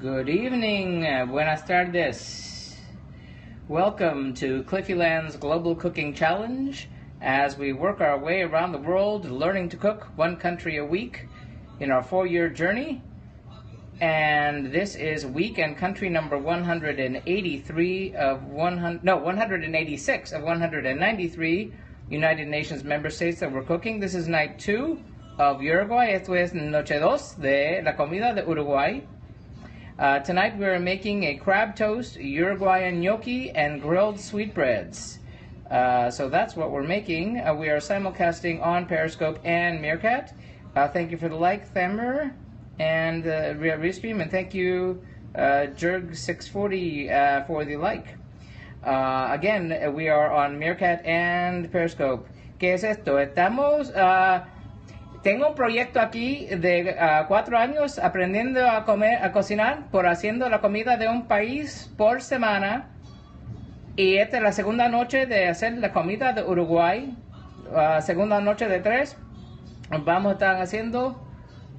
Good evening, buenas tardes. Welcome to Cliffyland's Global Cooking Challenge as we work our way around the world learning to cook one country a week in our 4-year journey. And this is week and country number 186 of 193 United Nations member states that we're cooking. This is night 2 of Uruguay. Esto es noche 2 de la comida de Uruguay. Tonight we're making a crab toast, Uruguayan gnocchi, and grilled sweetbreads. So that's what we're making. We are simulcasting on Periscope and Meerkat. Thank you for the like, Thamer, and Restream, and thank you, Jerg640, for the like. Again, we are on Meerkat and Periscope. ¿Qué es esto? Estamos... Tengo un proyecto aquí de 4 años aprendiendo a cocinar por haciendo la comida de un país por semana. Y esta es la segunda noche de hacer la comida de Uruguay. Segunda noche de 3. Vamos a estar haciendo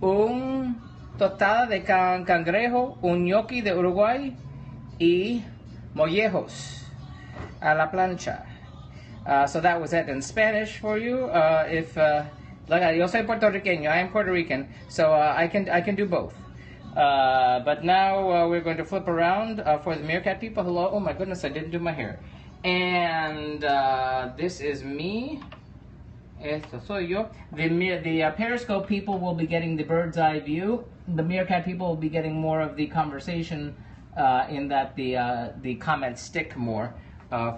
un tostada de cangrejo, un gnocchi de Uruguay y mollejos a la plancha. So that was it in Spanish for you. Yo soy puertorriqueño. I am Puerto Rican, so I can do both. But now we're going to flip around for the Meerkat people. Hello. Oh my goodness, I didn't do my hair. And this is me. Esto soy yo. The Periscope people will be getting the bird's eye view. The Meerkat people will be getting more of the conversation in that the comments stick more.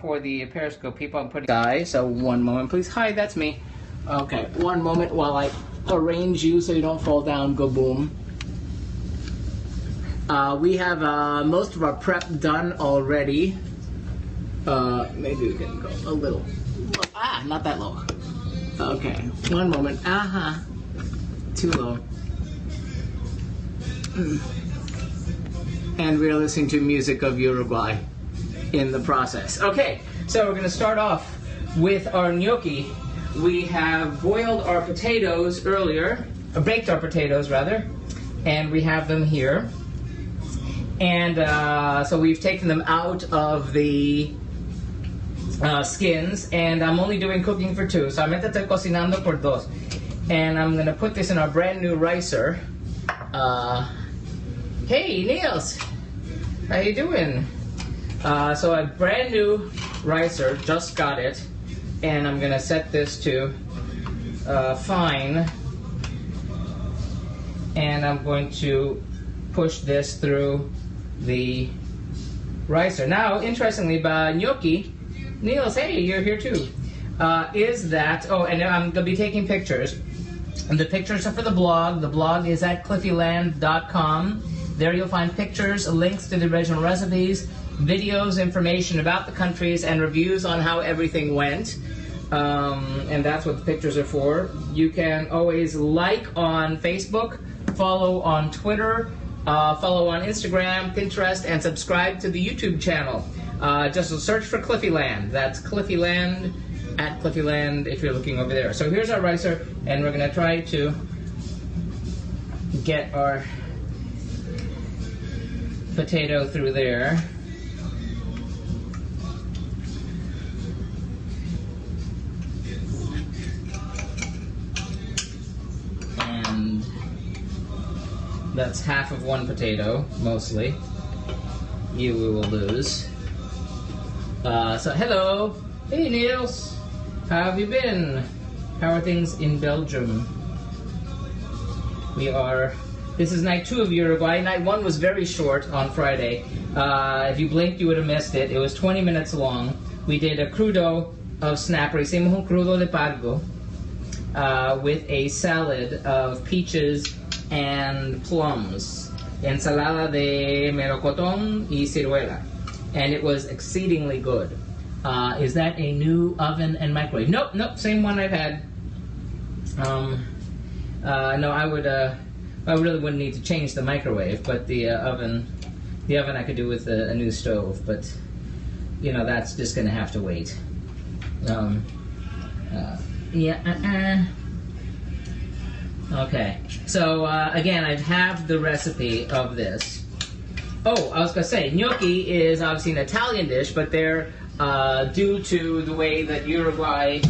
For the Periscope people, I'm putting guys. So one moment, please. Hi, that's me. Okay, one moment while I arrange you so you don't fall down, go boom. We have most of our prep done already. Maybe we can go a little. Not that low. Okay, one moment. Too low. And we're listening to music of Uruguay in the process. Okay, so we're going to start off with our gnocchi. We have boiled our potatoes earlier, baked our potatoes rather, and we have them here. And so we've taken them out of the skins, and I'm only doing cooking for 2, so I'm estoy cocinando por 2. And I'm going to put this in our brand new ricer. Hey, Niels! How you doing? So a brand new ricer, just got it. And I'm going to set this to fine. And I'm going to push this through the ricer. Now, interestingly, gnocchi, Niels, hey, you're here too, is that, and I'm going to be taking pictures. And the pictures are for the blog. The blog is at cliffyland.com. There you'll find pictures, links to the original recipes, videos, information about the countries, and reviews on how everything went. And that's what the pictures are for. You can always like on Facebook, follow on Twitter, follow on Instagram, Pinterest, and subscribe to the YouTube channel. Just search for Cliffyland. That's Cliffyland, at Cliffyland if you're looking over there. So here's our ricer, and we're going to try to get our potato through there. And that's half of one potato, mostly. We will lose. So hello! Hey Niels! How have you been? How are things in Belgium? This is night 2 of Uruguay. Night 1 was very short on Friday. If you blinked, you would have missed it. It was 20 minutes long. We did a crudo of snapper. Hicimos un crudo de pargo with a salad of peaches and plums. Ensalada de melocotón y ciruela. And it was exceedingly good. Is that a new oven and microwave? Nope, same one I've had. No, I really wouldn't need to change the microwave, but the oven I could do with a new stove, but that's just gonna have to wait. Okay, so again, I have the recipe of this. Oh, I was going to say, gnocchi is obviously an Italian dish, but they're, due to the way that Uruguay,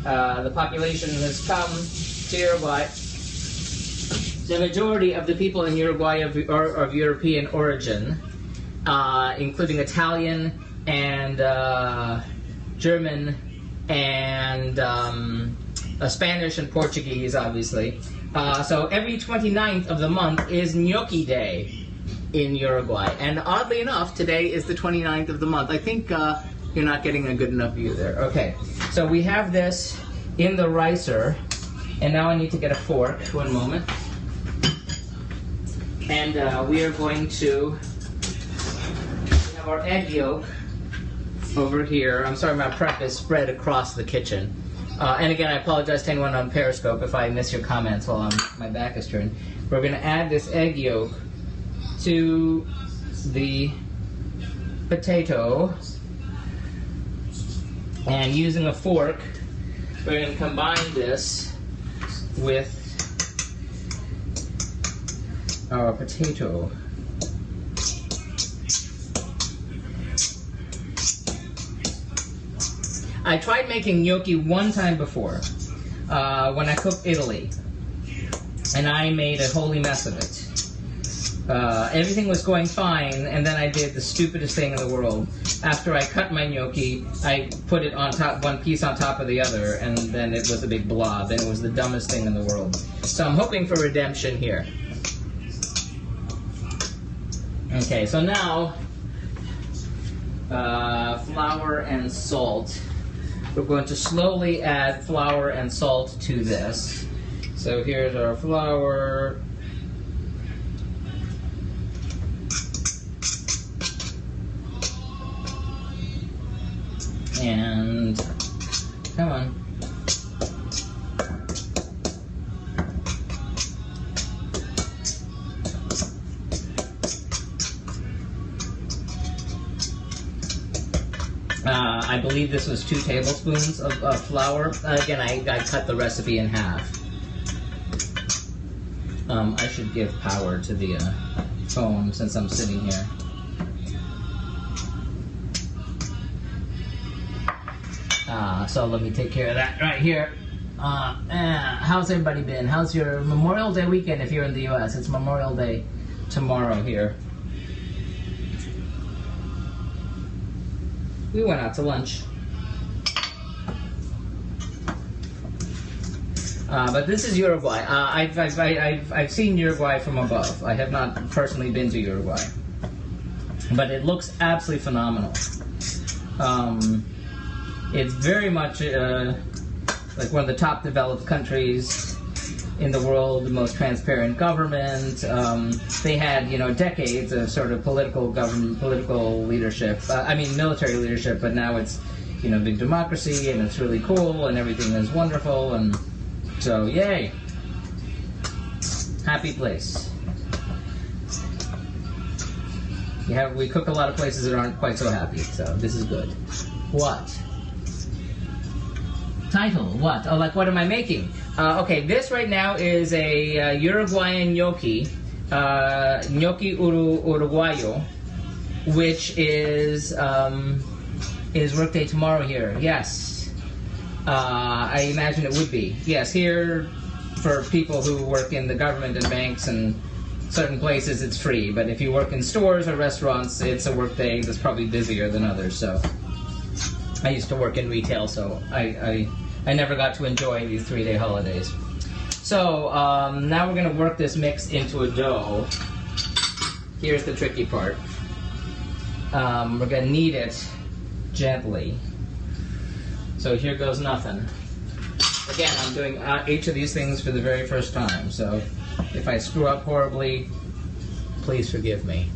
the population has come to Uruguay, the majority of the people in Uruguay are of European origin, including Italian and German and Spanish and Portuguese, obviously. So every 29th of the month is Gnocchi Day in Uruguay. And oddly enough, today is the 29th of the month. I think you're not getting a good enough view there. Okay, so we have this in the ricer. And now I need to get a fork. One moment. And we are going to have our egg yolk over here. I'm sorry, my prep is spread across the kitchen. And again, I apologize to anyone on Periscope if I miss your comments while my back is turned. We're going to add this egg yolk to the potato. And using a fork, we're going to combine this with our potato. I tried making gnocchi one time before, when I cooked Italy, and I made a holy mess of it. Everything was going fine, and then I did the stupidest thing in the world. After I cut my gnocchi, I put it on top, one piece on top of the other, and then it was a big blob, and it was the dumbest thing in the world. So I'm hoping for redemption here. Okay, so now, flour and salt. We're going to slowly add flour and salt to this. So here's our flour. And, come on. I believe this was 2 tablespoons of flour. Again, I cut the recipe in half. I should give power to the phone since I'm sitting here. So let me take care of that right here. How's everybody been? How's your Memorial Day weekend if you're in the US? It's Memorial Day tomorrow here. We went out to lunch. But this is Uruguay. I've seen Uruguay from above. I have not personally been to Uruguay. But it looks absolutely phenomenal. It's very much like one of the top developed countries in the world, the most transparent government. They had, decades of sort of political leadership. Military leadership, but now it's, big democracy, and it's really cool, and everything is wonderful, and so, yay. Happy place. We cook a lot of places that aren't quite so happy, so this is good. What? Title, what? Oh, like what am I making? Okay, this right now is a Uruguayan gnocchi, Gnocchi Uruguayo, which is workday tomorrow here. Yes, I imagine it would be. Yes, here for people who work in the government and banks and certain places it's free, but if you work in stores or restaurants, it's a workday that's probably busier than others. So I used to work in retail, so I never got to enjoy these 3-day holidays. So now we're going to work this mix into a dough. Here's the tricky part. We're going to knead it gently. So here goes nothing. Again, I'm doing each of these things for the very first time, so if I screw up horribly, please forgive me.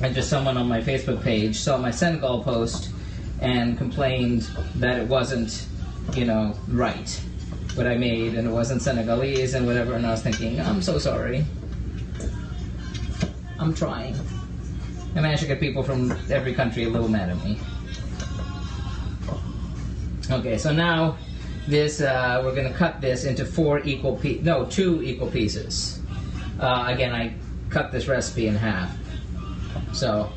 And just someone on my Facebook page saw my Senegal post and complained that it wasn't, right, what I made, and it wasn't Senegalese and whatever, and I was thinking, I'm so sorry. I'm trying. I managed to get people from every country a little mad at me. Okay, so now this, we're going to cut this into 2 equal pieces. Again, I cut this recipe in half. So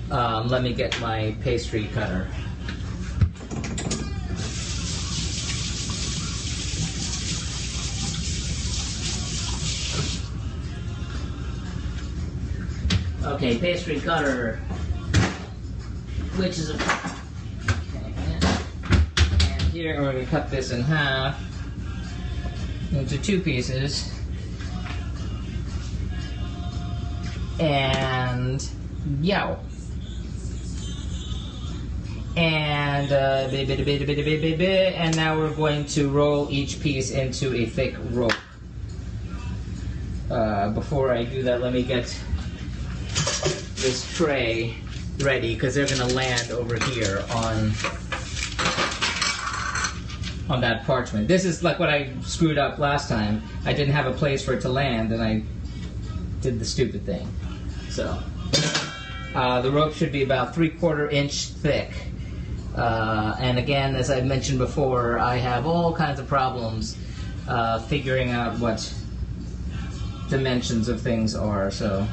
let me get my pastry cutter. Okay, pastry cutter, which is okay, and here we're going to cut this in half into 2 pieces, and yow, and and now we're going to roll each piece into a thick rope. Before I do that, let me get this tray ready, because they're going to land over here on that parchment. This is like what I screwed up last time. I didn't have a place for it to land, and I did the stupid thing. So the rope should be about 3/4 inch thick. And again, as I mentioned before, I have all kinds of problems figuring out what dimensions of things are. So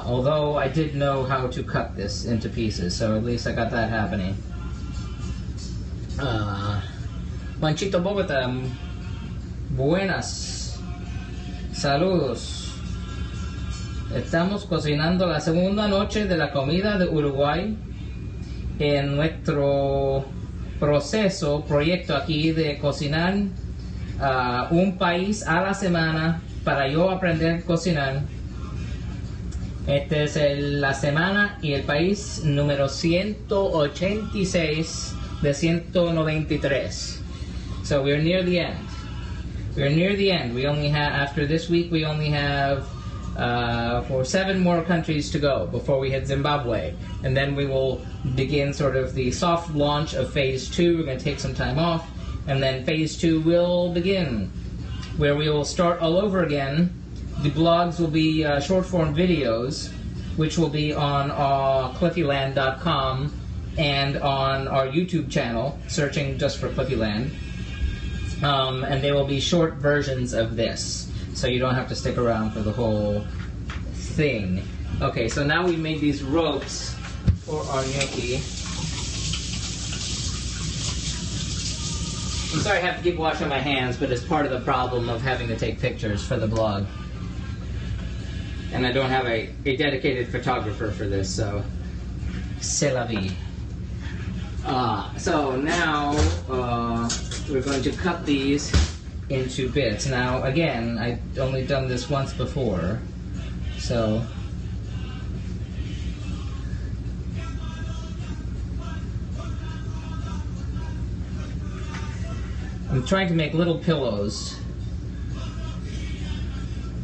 although I did know how to cut this into pieces, so at least I got that happening. Manchito Bogota, buenas, saludos. Estamos cocinando la segunda noche de la comida de Uruguay en nuestro proyecto aquí de cocinar un país a la semana para yo aprender a cocinar. Este es la semana y el país número 186 de 193. So we're near the end. We're near the end. We only have, after this week, we only have for 7 more countries to go before we hit Zimbabwe. And then we will begin sort of the soft launch of phase 2. We're going to take some time off. And then phase 2 will begin, where we will start all over again. The blogs will be short form videos, which will be on cliffyland.com and on our YouTube channel, searching just for Cliffyland. And they will be short versions of this, so you don't have to stick around for the whole thing. Okay, so now we made these ropes for our gnocchi. I'm sorry I have to keep washing my hands, but it's part of the problem of having to take pictures for the blog. And I don't have a dedicated photographer for this, so c'est la vie. So now we're going to cut these into bits. Now again, I've only done this once before, so I'm trying to make little pillows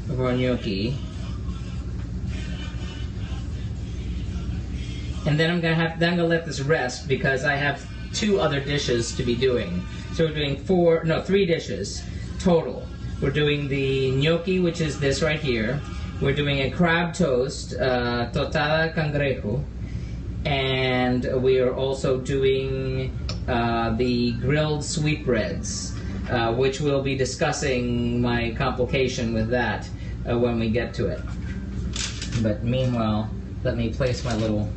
of our gnocchi. And then I'm gonna let this rest because I have 2 other dishes to be doing. So we're doing 3 dishes total. We're doing the gnocchi, which is this right here. We're doing a crab toast, tostada Cangrejo, and we are also doing the grilled sweetbreads, which we'll be discussing my complication with that when we get to it. But meanwhile, let me place my little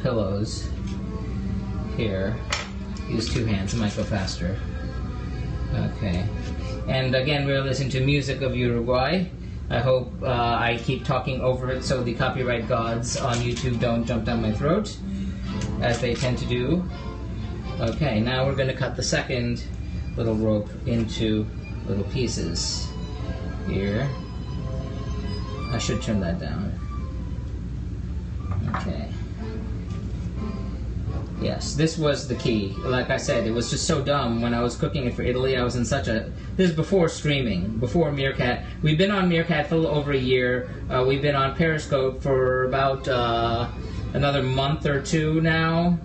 pillows here. Use 2 hands, it might go faster. Okay. And again, we're listening to music of Uruguay. I hope I keep talking over it so the copyright gods on YouTube don't jump down my throat, as they tend to do. Okay, now we're going to cut the second little rope into little pieces. Here. I should turn that down. Okay. Yes, this was the key. Like I said, it was just so dumb when I was cooking it for Italy. I was in such a... This is before streaming, before Meerkat. We've been on Meerkat for a little over a year. We've been on Periscope for about another month or 2 now.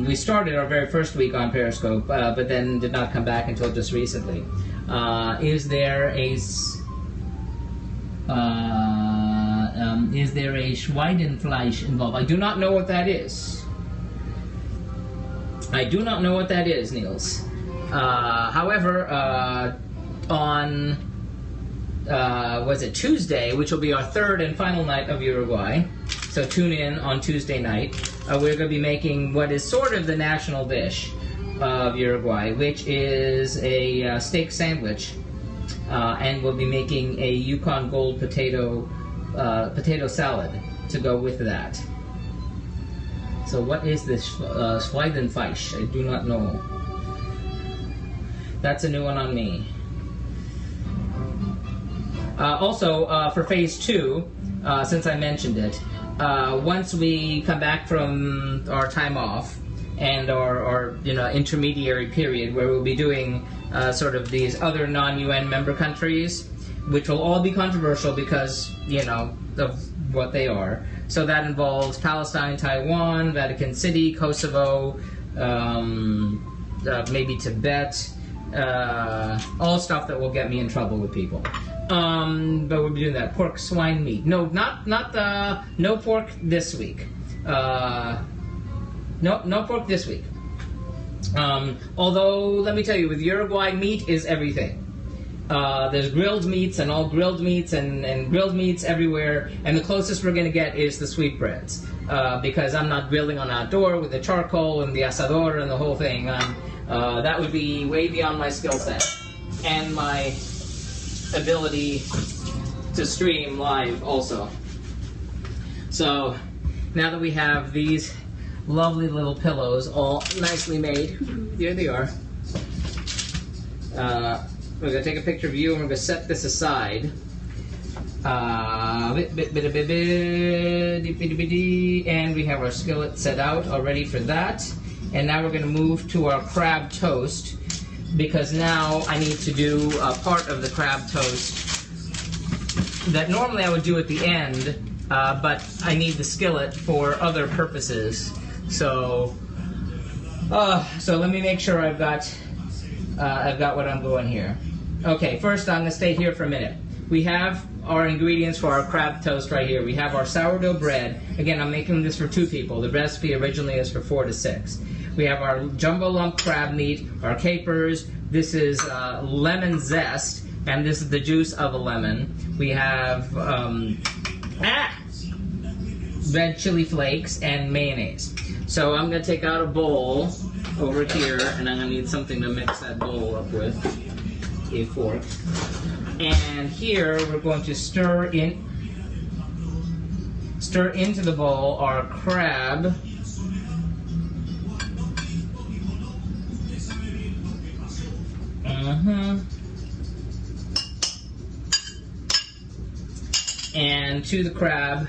We started our very first week on Periscope, but then did not come back until just recently. Is there a Schweidenfleisch involved? I do not know what that is. I do not know what that is, Niels. However, on Tuesday, which will be our third and final night of Uruguay. So tune in on Tuesday night. We're going to be making what is sort of the national dish of Uruguay, which is a steak sandwich. And we'll be making a Yukon Gold potato salad to go with that. So what is this Schweidenfleisch? I do not know. That's a new one on me. Also, for phase 2, since I mentioned it, once we come back from our time off and our intermediary period where we'll be doing sort of these other non-UN member countries, which will all be controversial because, of what they are. So that involves Palestine, Taiwan, Vatican City, Kosovo, maybe Tibet, all stuff that will get me in trouble with people. But we'll be doing that. Pork, swine, meat. No, no pork this week. No pork this week. Although, let me tell you, with Uruguay, meat is everything. There's grilled meats and all grilled meats and grilled meats everywhere, and the closest we're going to get is the sweetbreads, because I'm not grilling on outdoor with the charcoal and the asador and the whole thing. That would be way beyond my skill set and my ability to stream live also. So now that we have these lovely little pillows all nicely made, here they are. We're going to take a picture of you and we're going to set this aside. And we have our skillet set out already for that. And now we're going to move to our crab toast, because now I need to do a part of the crab toast that normally I would do at the end, but I need the skillet for other purposes. So let me make sure I've got what I'm doing here. Okay, first I'm going to stay here for a minute. We have our ingredients for our crab toast right here. We have our sourdough bread. Again, I'm making this for 2 people. The recipe originally is for 4 to 6. We have our jumbo lump crab meat, our capers. This is lemon zest, and this is the juice of a lemon. We have red chili flakes and mayonnaise. So I'm going to take out a bowl over here, and I'm going to need something to mix that bowl up with. A fork. And here we're going to stir into the bowl our crab. And to the crab,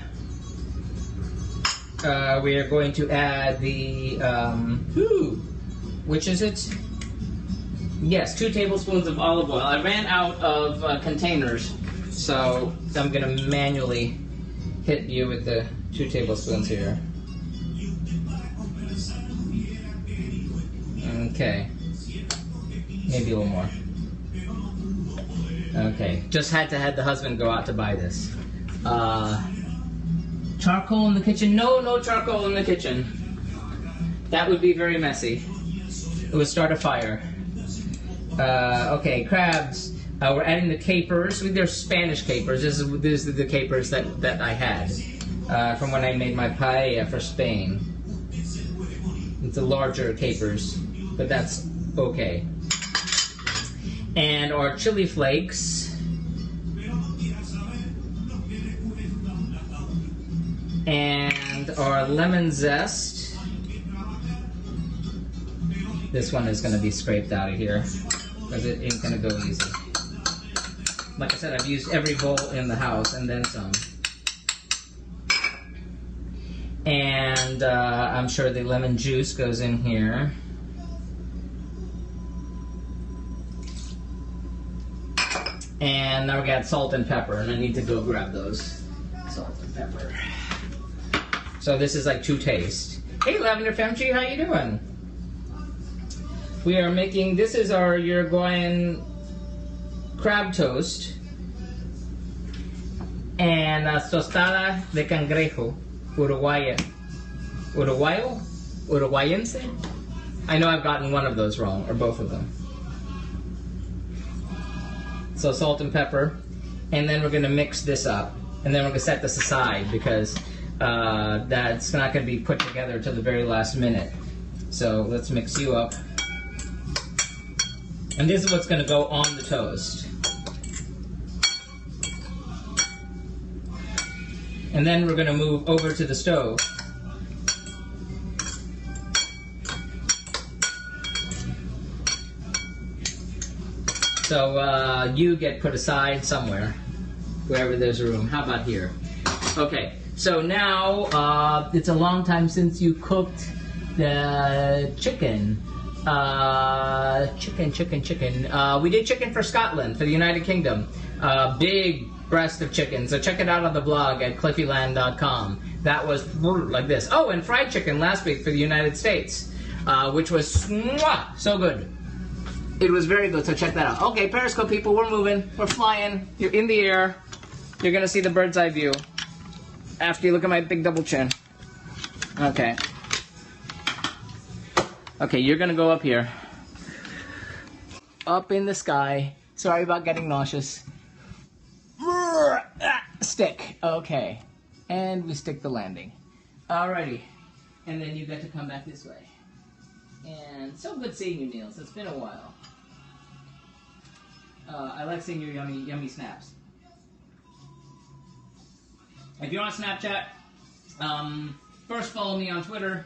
we are going to add the, which is it? Yes, 2 tablespoons of olive oil. I ran out of containers, so I'm going to manually hit you with the 2 tablespoons here. Okay. Maybe a little more. Okay. Just had to have the husband go out to buy this. Charcoal in the kitchen? No charcoal in the kitchen. That would be very messy. It would start a fire. Okay, crabs. We're adding the capers. They're Spanish capers. These are the capers that I had from when I made my paella for Spain. It's a larger capers, but that's okay. And our chili flakes. And our lemon zest. This one is going to be scraped out of here, because it ain't going to go easy. Like I said, I've used every bowl in the house and then some. And I'm sure the lemon juice goes in here. And now we got salt and pepper, and I need to go grab those. Salt and pepper. So this is like to taste. Hey, Lavender Femchi, how you doing? We are making, this is our Uruguayan crab toast. And tostada de Cangrejo, Uruguayan. Uruguayo? Uruguayense? I know I've gotten one of those wrong, or both of them. So salt and pepper. and then we're going to mix this up, and then we're going to set this aside because that's not going to be put together till the very last minute. So let's mix you up. And this is what's going to go on the toast. And then we're going to move over to the stove. So you get put aside somewhere, wherever there's room. How about here? Okay, so now it's a long time since you cooked the chicken. Chicken. We did chicken for Scotland, for the United Kingdom. Big breast of chicken. So check it out on the blog at cliffyland.com. That was like this. Oh, and fried chicken last week for the United States, which was so good. It was very good, so check that out. Okay, Periscope people, we're moving. We're flying. You're in the air. You're going to see the bird's eye view after you look at my big double chin. Okay. Okay, you're going to go up here. Up in the sky. Sorry about getting nauseous. Stick. Okay. And we stick the landing. Alrighty. And then you get to come back this way. And so good seeing you, Niels. It's been a while. I like seeing your yummy snaps. If you're on Snapchat, first follow me on Twitter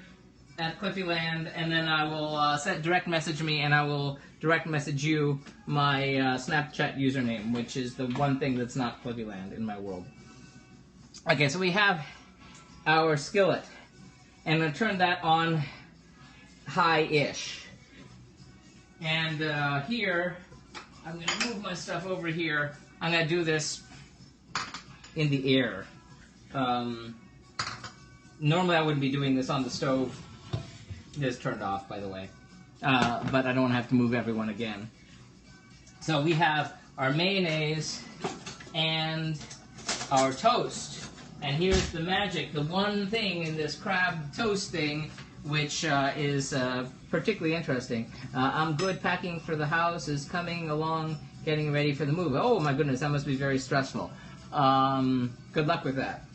at CliffyLand, and then I will direct message me, and I will direct message you my Snapchat username, which is the one thing that's not CliffyLand in my world. Okay, so we have our skillet, and I'm going to turn that on high-ish. And here, I'm going to move my stuff over here. I'm going to do this in the air. Normally I wouldn't be doing this on the stove. It is turned off, by the way. But I don't have to move everyone again. So we have our mayonnaise and our toast. And here's the magic. The one thing in this crab toast thing which is particularly interesting. I'm good, packing for the house is coming along, getting ready for the move. Oh my goodness, that must be very stressful. Good luck with that.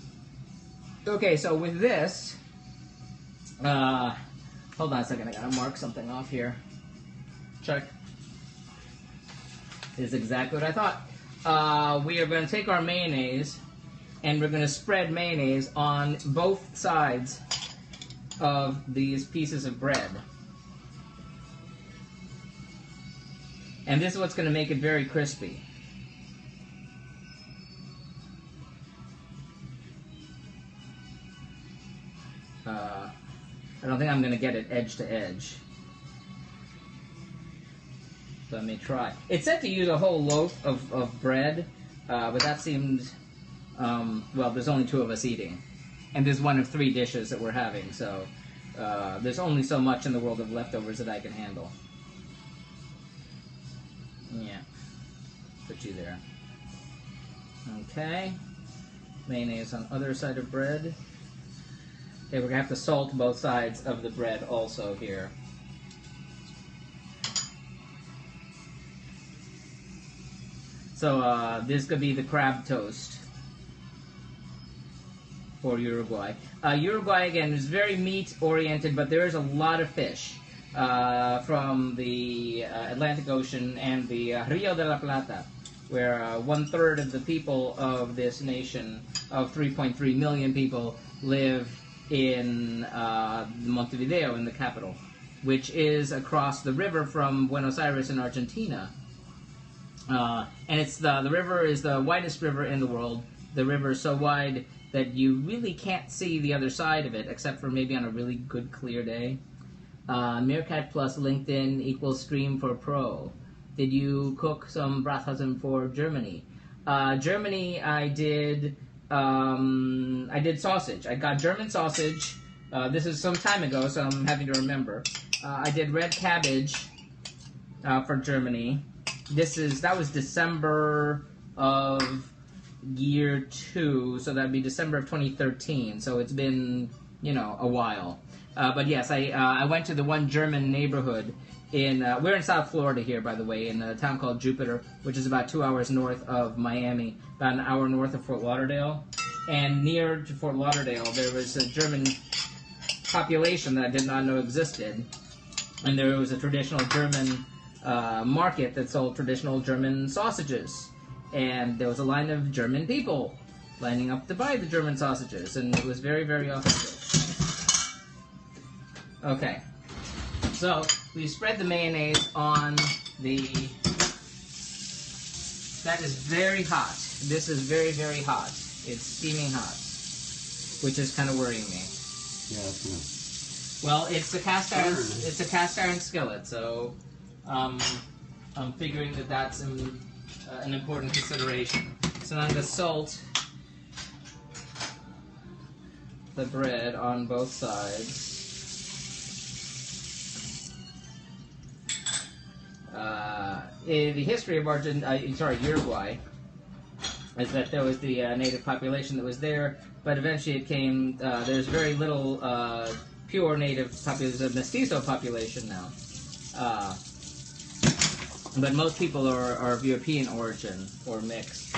Okay, so with this, hold on a second, I gotta mark something off here. Check. This is exactly what I thought. We are going to take our mayonnaise, and we're going to spread mayonnaise on both sides of these pieces of bread. And this is what's going to make it very crispy. I don't think I'm going to get it edge to edge. So I may try. It said to use a whole loaf of bread, but that seemed, well, there's only 2 of us eating. And there's one of 3 dishes that we're having, so there's only so much in the world of leftovers that I can handle. Yeah. Put you there. Okay. Mayonnaise on other side of bread. Okay, we're going to have to salt both sides of the bread also here. So this could be the crab toast for Uruguay. Uruguay, again, is very meat-oriented, but there is a lot of fish from the Atlantic Ocean and the Rio de la Plata, where 1/3 of the people of this nation, of 3.3 million people, live in Montevideo, in the capital, which is across the river from Buenos Aires in Argentina. And it's the river is the widest river in the world. The river is so wide that you really can't see the other side of it, except for maybe on a really good, clear day. Meerkat plus LinkedIn equals Stream for Pro. Did you cook some Brasa for Germany? Germany, I did sausage. I got German sausage. This is some time ago, so I'm having to remember. I did red cabbage for Germany. That was December of year 2, so that'd be December of 2013. So it's been, a while. But yes, I went to the one German neighborhood we're in South Florida here, by the way, in a town called Jupiter, which is about 2 hours north of Miami, about an hour north of Fort Lauderdale. And near to Fort Lauderdale, there was a German population that I did not know existed. And there was a traditional German market that sold traditional German sausages. And there was a line of German people lining up to buy the German sausages. And it was very, very authentic. Okay. So, we spread the mayonnaise on the... That is very hot. This is very, very hot. It's steaming hot, which is kind of worrying me. Yeah, that's nice. Well, it's a cast iron. It's a cast iron skillet, so I'm figuring that that's an important consideration. So now I'm going to salt the bread on both sides. In the history of Uruguay, is that there was the native population that was there, but eventually it came. There's very little pure native population, there's a mestizo population now. But most people are of European origin or mixed.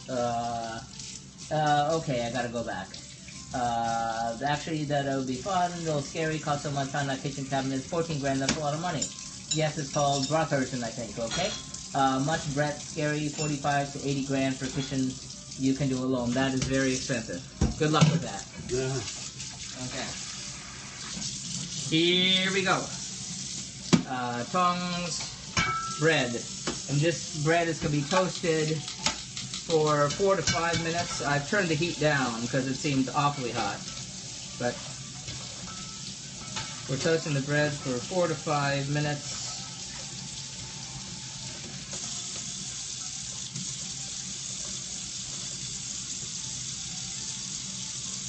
Okay, I gotta go back. Actually, that would be fun, a little scary, cost so much on that kitchen cabinet. 14 grand, that's a lot of money. Yes, it's called Brasa, I think, okay? Much Brett, scary, 45 to 80 grand for a kitchen you can do alone. That is very expensive. Good luck with that. Yeah. Okay. Here we go. Tongs, bread. And this bread is going to be toasted for 4 to 5 minutes. I've turned the heat down because it seemed awfully hot. But we're toasting the bread for 4 to 5 minutes.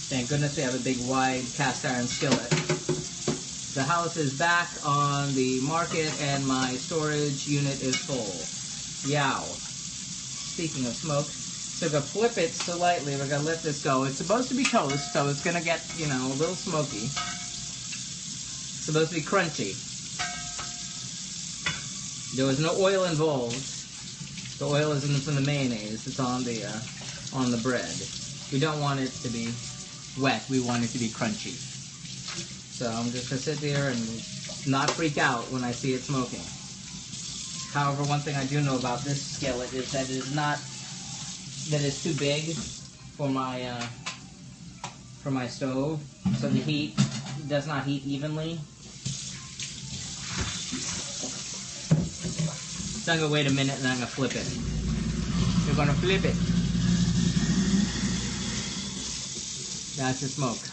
Thank goodness we have a big wide cast iron skillet. The house is back on the market and my storage unit is full. Yow. Speaking of smoke, so we're going to flip it slightly. We're going to let this go. It's supposed to be toast, so it's going to get, a little smoky. It's supposed to be crunchy. There was no oil involved. The oil isn't from the mayonnaise. It's on the bread. We don't want it to be wet. We want it to be crunchy. So I'm just going to sit there and not freak out when I see it smoking. However, one thing I do know about this skillet is that it's too big for my stove, so the heat does not heat evenly. So I'm going to wait a minute and I'm going to flip it. We're going to flip it. That's the smoke.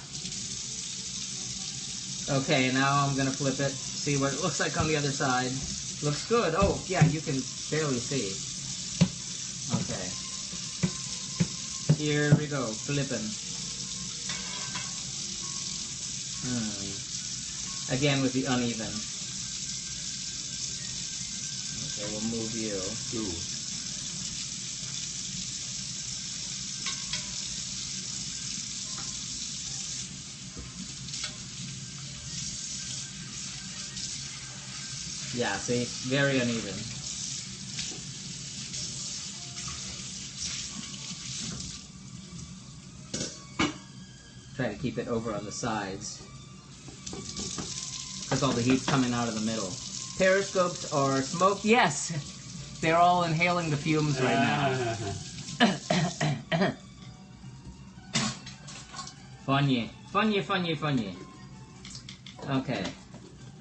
Okay, now I'm going to flip it, see what it looks like on the other side. Looks good. Oh, yeah, you can barely see. Okay. Here we go, flipping. Again with the uneven. Okay, we'll move you. Ooh. Yeah, see? Very uneven. Try to keep it over on the sides. Because all the heat's coming out of the middle. Periscopes are smoked. Yes! They're all inhaling the fumes right now. Funny. Funny, funny, funny. Okay.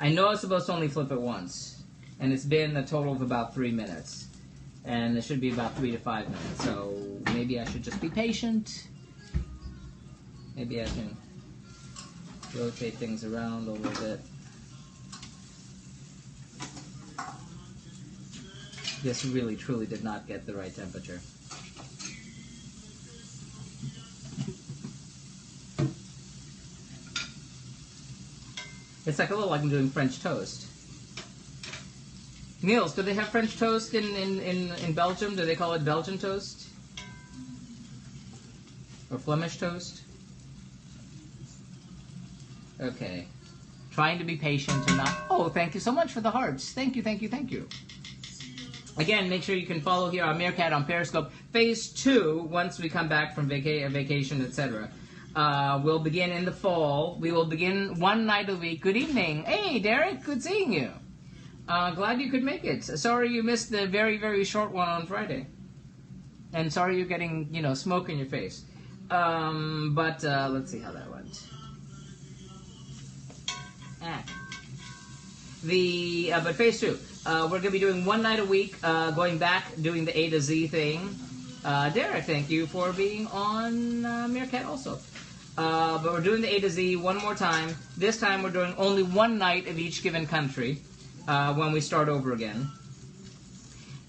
I know I'm supposed to only flip it once, and it's been a total of about 3 minutes, and it should be about 3 to 5 minutes, so maybe I should just be patient. Maybe I can rotate things around a little bit. This really, truly did not get the right temperature. It's like a little like I'm doing French toast. Niels, do they have French toast in Belgium? Do they call it Belgian toast? Or Flemish toast? Okay. trying to be patient and not. Oh, thank you so much for the hearts. Thank you, thank you, thank you. Again, make sure you can follow here on Meerkat on Periscope. Phase 2, once we come back from vacation, etc. We'll begin in the fall. We will begin one night a week. Good evening. Hey, Derek, good seeing you. Glad you could make it. Sorry you missed the very, very short one on Friday. And sorry you're getting, smoke in your face. But let's see how that went. But phase 2, we're going to be doing one night a week, going back, doing the A to Z thing. Derek, thank you for being on Meerkat also. But we're doing the A to Z one more time. This time we're doing only one night of each given country when we start over again.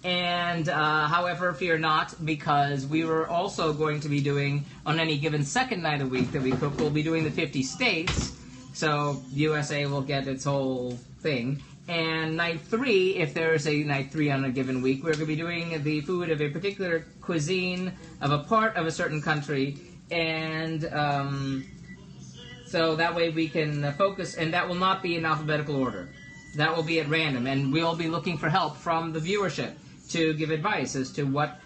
And, however, fear not, because we were also going to be doing, on any given second night a week that we cook, we'll be doing the 50 states. So USA will get its whole thing. And night 3, if there's a night 3 on a given week, we're going to be doing the food of a particular cuisine of a part of a certain country. And so that way we can focus, and that will not be in alphabetical order. That will be at random, and we'll be looking for help from the viewership to give advice as to what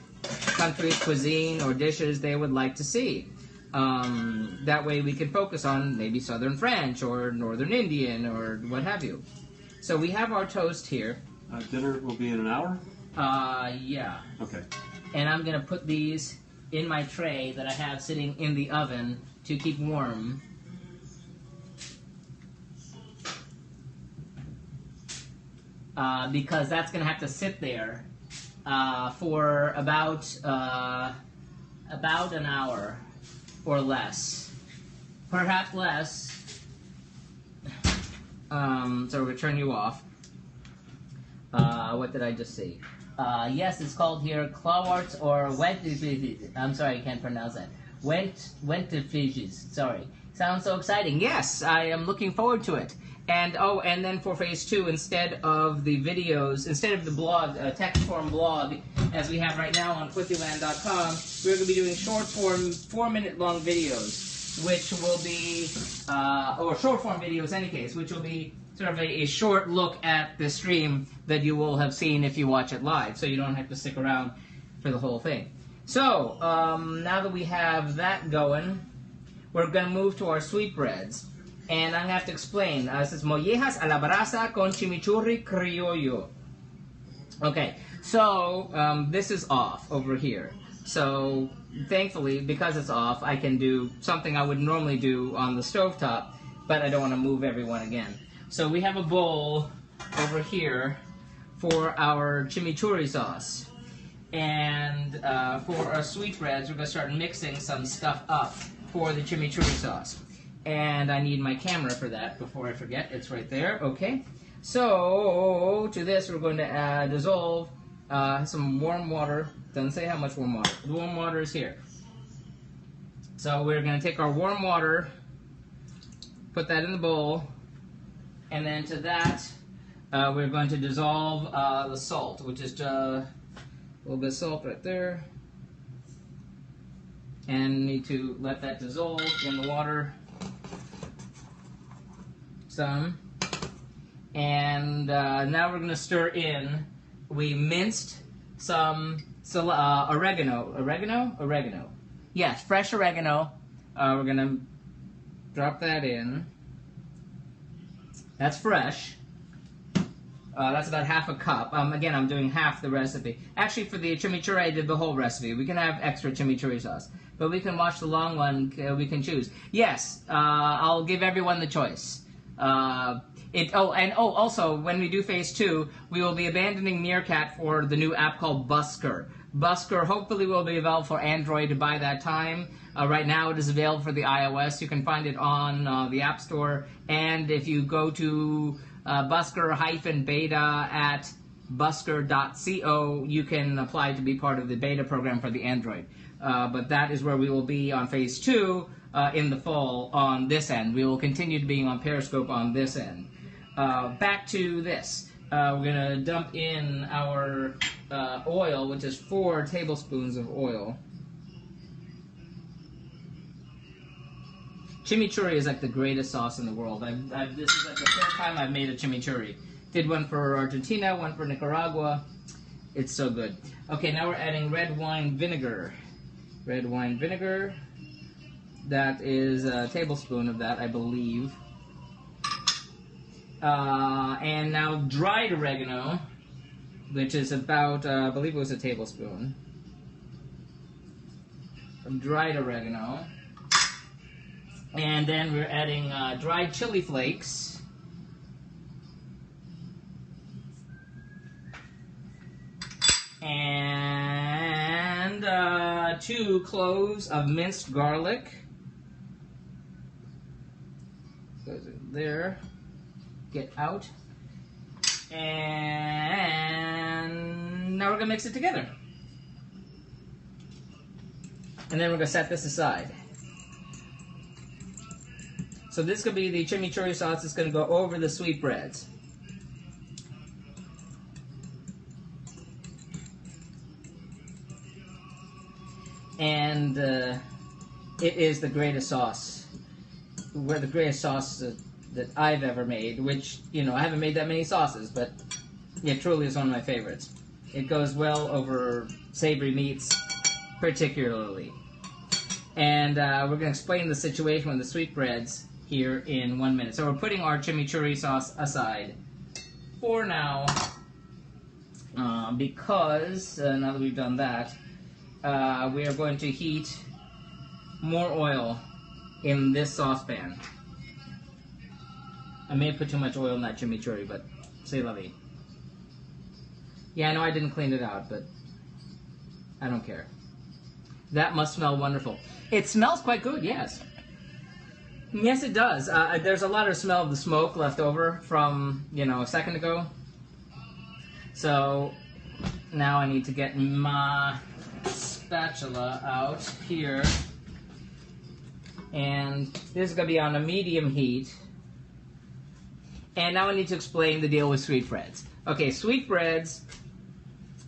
country's cuisine or dishes they would like to see. That way we can focus on maybe Southern French or Northern Indian or what have you. So we have our toast here. Dinner will be in an hour? Yeah. Okay. And I'm going to put these in my tray that I have sitting in the oven to keep warm. Because that's going to have to sit there for about an hour or less, perhaps less. So we're going to turn you off. What did I just see? Yes, it's called here Clawarts or Wentifishes. I'm sorry, I can't pronounce that. Wentifishes. Sorry. Sounds so exciting. Yes, I am looking forward to it. And and then for phase 2, instead of the videos, instead of the blog, text form blog, as we have right now on quickyland.com, we're going to be doing short form, 4-minute long videos, which will be, or short form videos in any case, which will be sort of a short look at the stream that you will have seen if you watch it live, so you don't have to stick around for the whole thing. So, now that we have that going, we're going to move to our sweetbreads. And I'm going to have to explain. This is Mollejas a la Brasa con Chimichurri Criollo. Okay, so this is off over here. So thankfully, because it's off, I can do something I would normally do on the stovetop, but I don't want to move everyone again. So we have a bowl over here for our chimichurri sauce. And for our sweetbreads, we're going to start mixing some stuff up for the chimichurri sauce. And I need my camera for that before I forget. It's right there. Okay. So to this, we're going to dissolve some warm water. Doesn't say how much warm water. The warm water is here. So we're going to take our warm water, put that in the bowl, and then to that, we're going to dissolve the salt, which is a little bit of salt right there. And need to let that dissolve in the water. Some. And now we're going to stir in. We minced some oregano. Oregano. Yes, fresh oregano. We're going to drop that in. That's fresh. That's about half a cup. Again, I'm doing half the recipe. Actually, for the chimichurri, I did the whole recipe. We can have extra chimichurri sauce. But we can watch the long one. We can choose. Yes, I'll give everyone the choice. Also, when we do phase 2, we will be abandoning Meerkat for the new app called Busker. Busker hopefully will be available for Android by that time. Right now it is available for the iOS. You can find it on the App Store. And if you go to Busker-beta at busker.co, you can apply to be part of the beta program for the Android. But that is where we will be on phase 2 in the fall on this end. We will continue to being on Periscope on this end. Back to this. We're going to dump in our oil, which is 4 tablespoons of oil. Chimichurri is like the greatest sauce in the world. This is like the third time I've made a chimichurri. Did one for Argentina, one for Nicaragua. It's so good. Okay, now we're adding red wine vinegar. Red wine vinegar. That is a tablespoon of that, I believe. And now dried oregano, which is about, I believe it was a tablespoon. Dried oregano. And then we're adding dried chili flakes. And 2 cloves of minced garlic. Goes in there. Get out. And now we're going to mix it together. And then we're going to set this aside. So this could be the chimichurri sauce that's going to go over the sweetbreads. And it is the greatest sauce. We're the greatest sauce that I've ever made, which, you know, I haven't made that many sauces, but it truly is one of my favorites. It goes well over savory meats, particularly. And we're going to explain the situation with the sweetbreads here in 1 minute. So we're putting our chimichurri sauce aside for now, because now that we've done that, we are going to heat more oil in this saucepan. I may have put too much oil in that chimichurri, but c'est la vie. Yeah, I know I didn't clean it out, but I don't care. That must smell wonderful. It smells quite good, yes. Yes, it does. There's a lot of smell of the smoke left over from, you know, a second ago. So now I need to get my spatula out here. And this is going to be on a medium heat. And now I need to explain the deal with sweetbreads. Okay, sweetbreads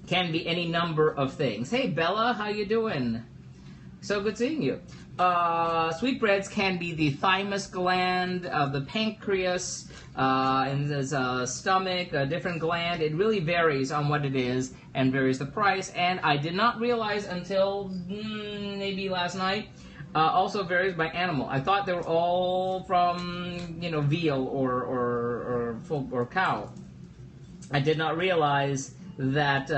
can be any number of things. Hey, Bella, how you doing? So good seeing you. Sweetbreads can be the thymus gland, the pancreas, and there's a stomach, a different gland. It really varies on what it is and varies the price. And I did not realize until maybe last night, also varies by animal. I thought they were all from, you know, veal or cow. I did not realize that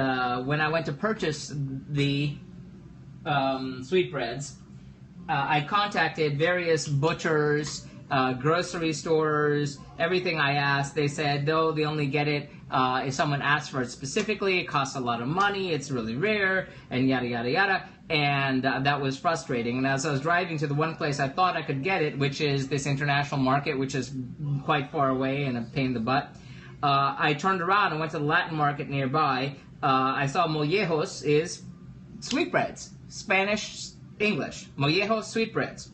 when I went to purchase the sweetbreads, I contacted various butchers, grocery stores, everything I asked. They said, no, they only get it if someone asks for it specifically. It costs a lot of money, it's really rare, and yada, yada, yada. And that was frustrating. And as I was driving to the one place I thought I could get it, which is this international market, which is quite far away and a pain in the butt, I turned around and went to the Latin market nearby. I saw Mollejas is sweetbreads, Spanish, English, Mollejas sweetbreads.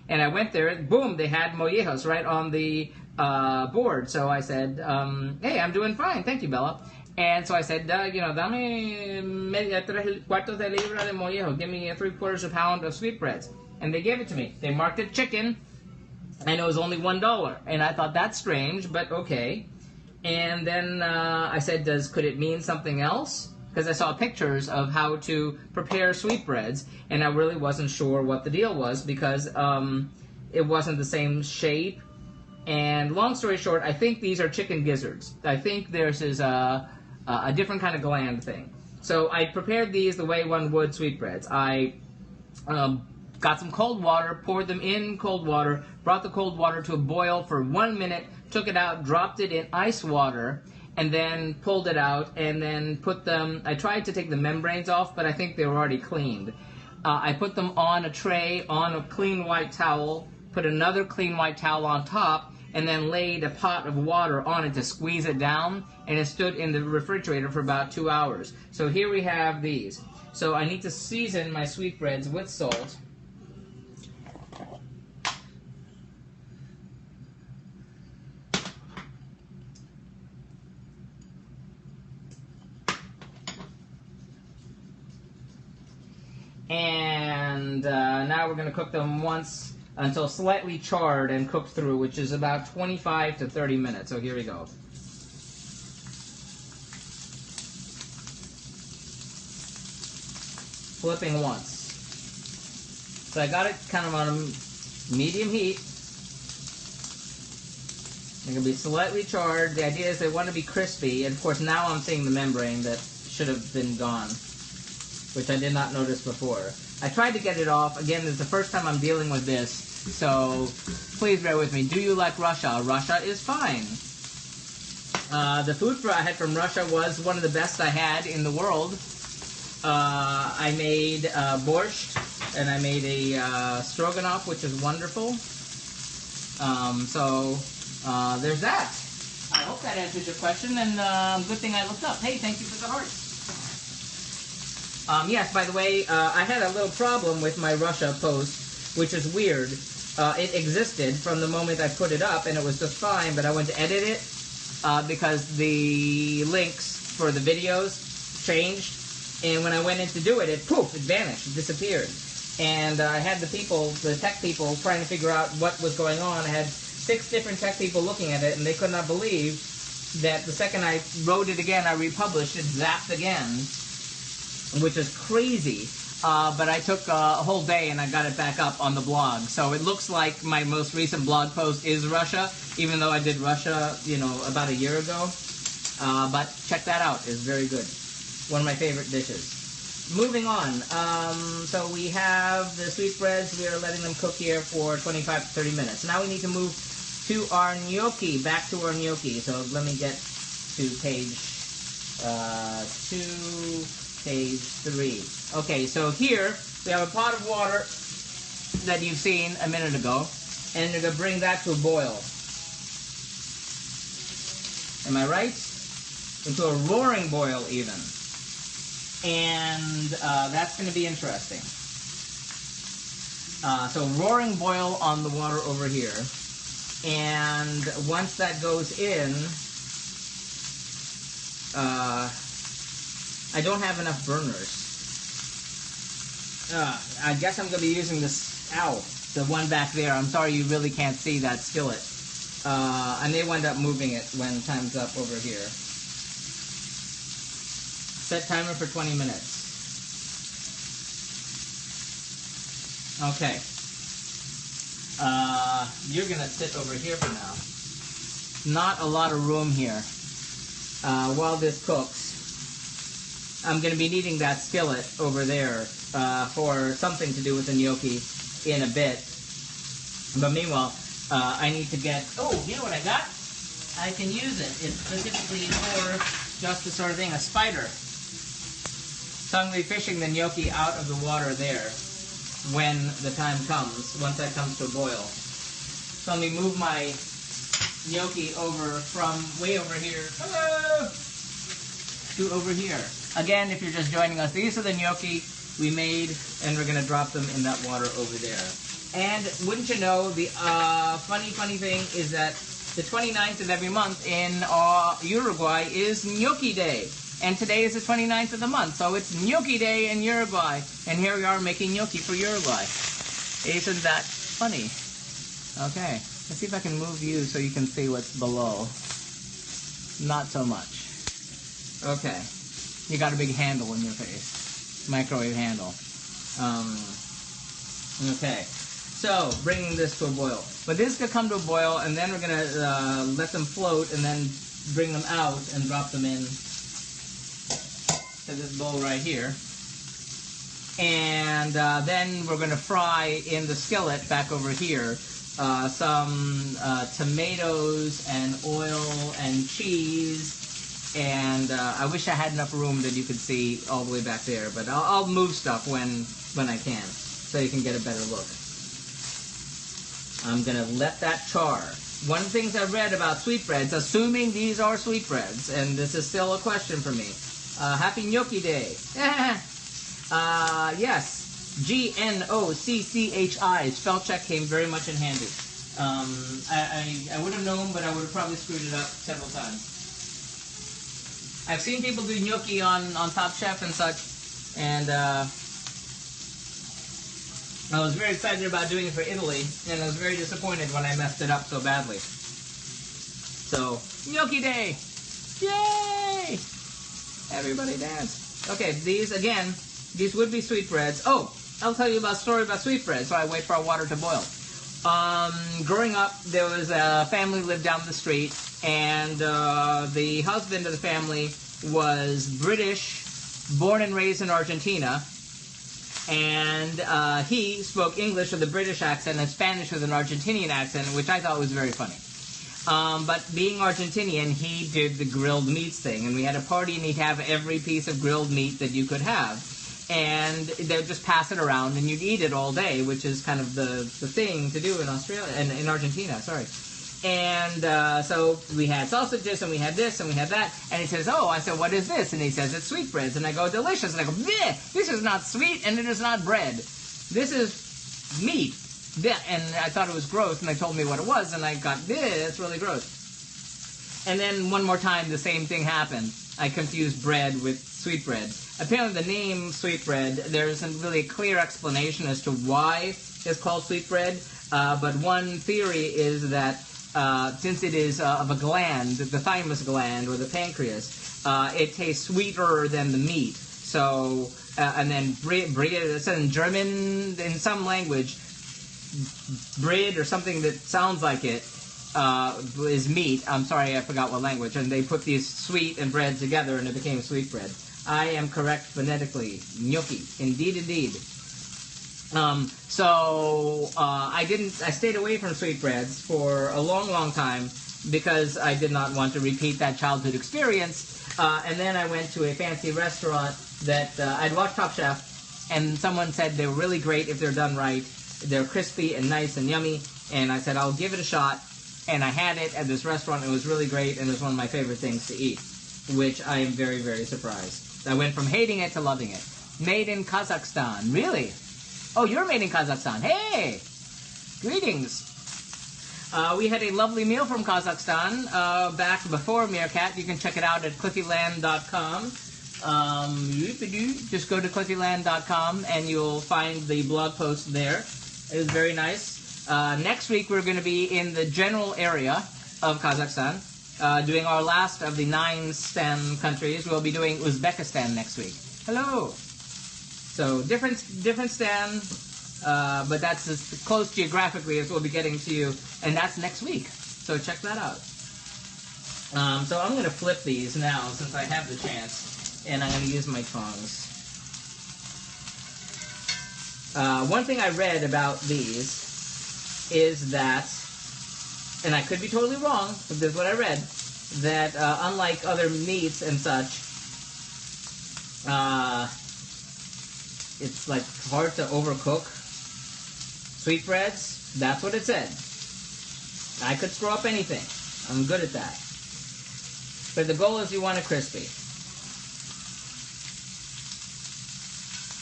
And I went there, boom, they had Mollejas right on the board. So I said, hey, I'm doing fine, thank you, Bella. And so I said, you know, dame 3 cuartos de libra de mollejo, give me 3/4 pound of sweetbreads. And they gave it to me. They marked it chicken, and it was only $1. And I thought, that's strange, but okay. And then I said, could it mean something else? Because I saw pictures of how to prepare sweetbreads, and I really wasn't sure what the deal was, because it wasn't the same shape. And long story short, I think these are chicken gizzards. I think theirs is a different kind of gland thing. So I prepared these the way one would sweetbreads. I got some cold water, poured them in cold water, brought the cold water to a boil for 1 minute, took it out, dropped it in ice water, and then pulled it out, and then put them, I tried to take the membranes off, but I think they were already cleaned. I put them on a tray, on a clean white towel, put another clean white towel on top, and then laid a pot of water on it to squeeze it down, and it stood in the refrigerator for about 2 hours. So here we have these. So I need to season my sweetbreads with salt. And now we're going to cook them once until slightly charred and cooked through, which is about 25 to 30 minutes. So here we go. Flipping once. So I got it kind of on a medium heat. They're going to be slightly charred. The idea is they want to be crispy. And of course now I'm seeing the membrane that should have been gone, which I did not notice before. I tried to get it off. Again, this is the first time I'm dealing with this, so please bear with me. Do you like Russia? Russia is fine. The food I had from Russia was one of the best I had in the world. I made borscht, and I made a stroganoff, which is wonderful. There's that. I hope that answers your question, and good thing I looked up. Hey, thank you for the hearts. Yes, by the way, I had a little problem with my Russia post, which is weird. It existed from the moment I put it up, and it was just fine, but I went to edit it because the links for the videos changed, and when I went in to do it, it vanished, it disappeared. And I had the tech people, trying to figure out what was going on. I had 6 different tech people looking at it, and they could not believe that the second I wrote it again, I republished it, zapped again, which is crazy. But I took a whole day and I got it back up on the blog. So it looks like my most recent blog post is Russia, even though I did Russia, about a year ago. But check that out. It's very good. One of my favorite dishes. Moving on. So we have the sweetbreads. We are letting them cook here for 25 to 30 minutes. Now we need to move to our gnocchi, back to our gnocchi. So let me get to page 2, page 3. Okay, so here we have a pot of water that you've seen a minute ago, and you're going to bring that to a boil. Am I right? Into a roaring boil even. And that's going to be interesting. So roaring boil on the water over here. And once that goes in, I don't have enough burners. I guess I'm going to be using this, the one back there. I'm sorry you really can't see that skillet. I may wind up moving it when time's up over here. Set timer for 20 minutes. Okay. You're going to sit over here for now. Not a lot of room here. While this cooks, I'm going to be needing that skillet over there for something to do with the gnocchi in a bit. But meanwhile, I need to get... Oh, you know what I got? I can use it. It's specifically for just the sort of thing, a spider. So I'm going to be fishing the gnocchi out of the water there when the time comes, once that comes to a boil. So let me move my gnocchi over from way over here, hello, to over here. Again, if you're just joining us, these are the gnocchi we made, and we're going to drop them in that water over there. And wouldn't you know, the funny thing is that the 29th of every month in Uruguay is Gnocchi Day. And today is the 29th of the month, so it's Gnocchi Day in Uruguay. And here we are making gnocchi for Uruguay. Isn't that funny? Okay, let's see if I can move you so you can see what's below. Not so much. Okay, you got a big handle in your face. Microwave handle. Okay, so bringing this to a boil. But this is going to come to a boil, and then we're going to let them float, and then bring them out and drop them in to this bowl right here. And then we're going to fry in the skillet back over here some tomatoes and oil and cheese. And I wish I had enough room that you could see all the way back there. But I'll move stuff when I can, so you can get a better look. I'm going to let that char. One of the things I read about sweetbreads, assuming these are sweetbreads, and this is still a question for me. Happy Gnocchi Day. Yes, Gnocchi. Spell check came very much in handy. I would have known, but I would have probably screwed it up several times. I've seen people do gnocchi on Top Chef and such, and I was very excited about doing it for Italy, and I was very disappointed when I messed it up so badly. So, gnocchi day! Yay! Everybody dance. Okay, these would be sweetbreads. Oh, I'll tell you about a story about sweetbreads, so I wait for our water to boil. Growing up, there was a family lived down the street, and the husband of the family was British, born and raised in Argentina, and he spoke English with a British accent and Spanish with an Argentinian accent, which I thought was very funny. But being Argentinian, he did the grilled meats thing, and we had a party, and he'd have every piece of grilled meat that you could have. And they'd just pass it around, and you'd eat it all day, which is kind of the thing to do in Australia, and in Argentina, sorry. And so we had sausages, and we had this, and we had that. And he says, oh, I said, what is this? And he says, it's sweetbreads. And I go, delicious. And I go, bleh, this is not sweet, and it is not bread. This is meat. Bleh. And I thought it was gross, and they told me what it was, and I got, bleh, it's really gross. And then one more time, the same thing happened. I confused bread with sweetbread. Apparently the name sweetbread, there isn't really a clear explanation as to why it's called sweetbread, but one theory is that since it is of a gland, the thymus gland or the pancreas, it tastes sweeter than the meat. So, and then it said in German, in some language, bread or something that sounds like it is meat. I'm sorry, I forgot what language. And they put these sweet and bread together, and it became sweetbread. I am correct phonetically. Gnocchi. Indeed, indeed. I stayed away from sweetbreads for a long, long time because I did not want to repeat that childhood experience. And then I went to a fancy restaurant that I'd watched Top Chef, and someone said they were really great if they're done right. They're crispy and nice and yummy. And I said, I'll give it a shot. And I had it at this restaurant. It was really great, and it was one of my favorite things to eat, which I am very, very surprised. I went from hating it to loving it. Made in Kazakhstan. Really? Oh, you're made in Kazakhstan. Hey! Greetings. We had a lovely meal from Kazakhstan back before Meerkat. You can check it out at cliffyland.com. Just go to cliffyland.com and you'll find the blog post there. It was very nice. Next week we're going to be in the general area of Kazakhstan. Doing our last of the 9 STAN countries. We'll be doing Uzbekistan next week. Hello! So, different STAN, but that's as close geographically as we'll be getting to you, and that's next week. So check that out. So I'm going to flip these now since I have the chance, and I'm going to use my tongs. One thing I read about these is that, and I could be totally wrong, but this is what I read, that unlike other meats and such, it's like hard to overcook. Sweetbreads, that's what it said. I could screw up anything. I'm good at that. But the goal is you want it crispy.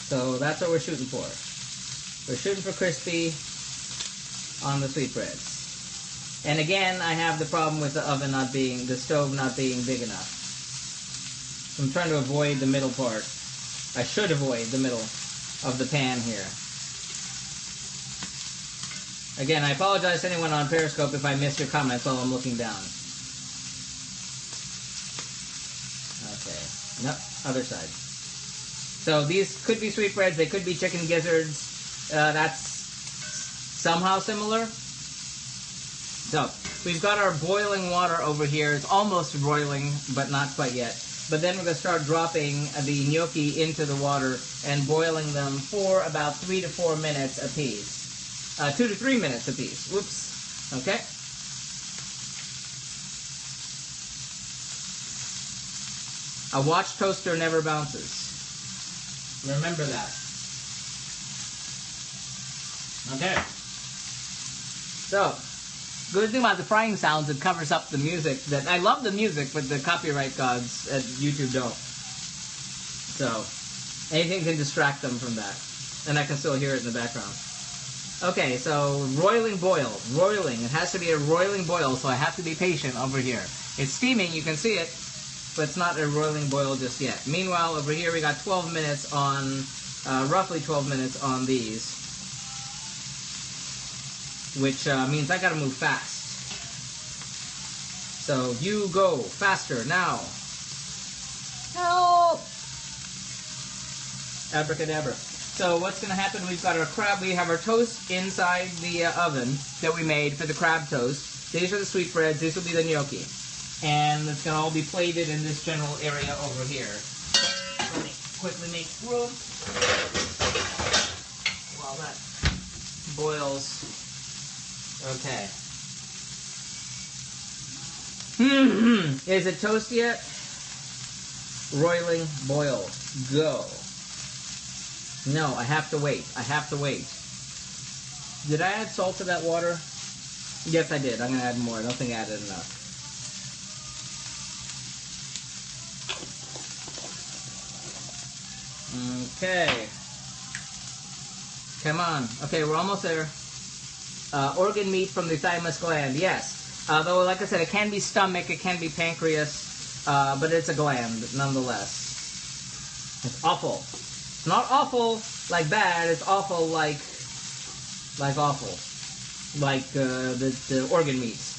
So that's what we're shooting for. We're shooting for crispy on the sweetbreads. And again, I have the problem with the stove not being big enough. So I'm trying to avoid the middle part. I should avoid the middle of the pan here. Again, I apologize to anyone on Periscope if I missed your comments while I'm looking down. Okay. Nope, other side. So these could be sweetbreads, they could be chicken gizzards. That's somehow similar. So, we've got our boiling water over here. It's almost boiling, but not quite yet. But then we're going to start dropping the gnocchi into the water and boiling them for about 3 to 4 minutes apiece. 2 to 3 minutes apiece. Whoops. Okay. A watch toaster never bounces. Remember that. Okay. So, good thing about the frying sounds, it covers up the music. That I love the music, but the copyright gods at YouTube don't. So, anything can distract them from that. And I can still hear it in the background. Okay, so roiling boil. Roiling. It has to be a roiling boil, so I have to be patient over here. It's steaming, you can see it, but it's not a roiling boil just yet. Meanwhile, over here we got 12 minutes on, roughly 12 minutes on these. which means I gotta move fast. So you go faster now. Help! Abracadabra. So what's gonna happen? We've got our crab. We have our toast inside the oven that we made for the crab toast. These are the sweetbreads. This will be the gnocchi, and it's gonna all be plated in this general area over here. Let me quickly make room while that boils. Okay. Is it toast yet? Roiling, boil, go. No, I have to wait. I have to wait. Did I add salt to that water? Yes, I did. I'm going to add more. I don't think I added enough. Okay. Come on. Okay, we're almost there. Organ meat from the thymus gland. Yes. Though, like I said, it can be stomach, it can be pancreas, but it's a gland, nonetheless. It's awful. It's not awful like bad, it's awful like awful. Like the organ meats.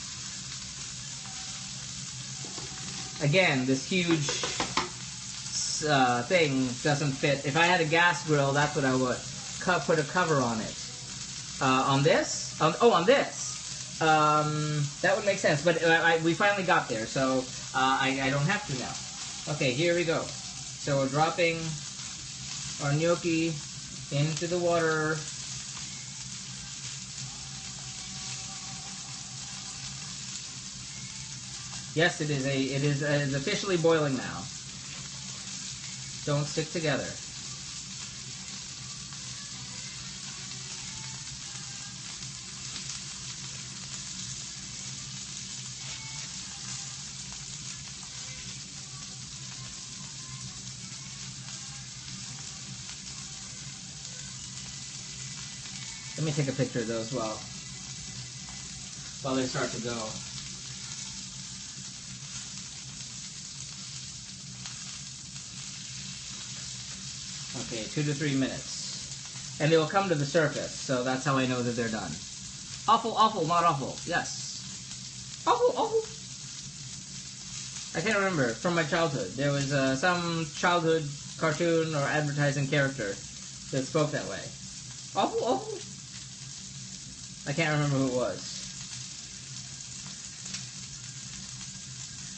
Again, this huge thing doesn't fit. If I had a gas grill, that's what I would. Put a cover on it. On this? On this. That would make sense, but we finally got there, so I don't have to now. Okay, here we go. So we're dropping our gnocchi into the water. Yes, it is officially boiling now. Don't stick together. Let me take a picture of those while they start to go. Okay, 2 to 3 minutes. And they will come to the surface, so that's how I know that they're done. Awful, awful, not awful. Yes. Awful, awful. I can't remember from my childhood. There was some childhood cartoon or advertising character that spoke that way. Awful, awful. I can't remember who it was.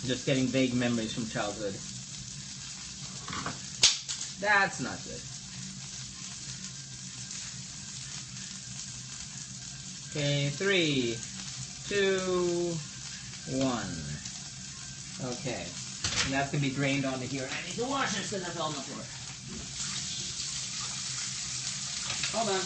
Just getting vague memories from childhood. That's not good. Okay, 3, 2, 1. Okay. And that's going to be drained onto here. I need to wash this because I fell on the floor. Hold on.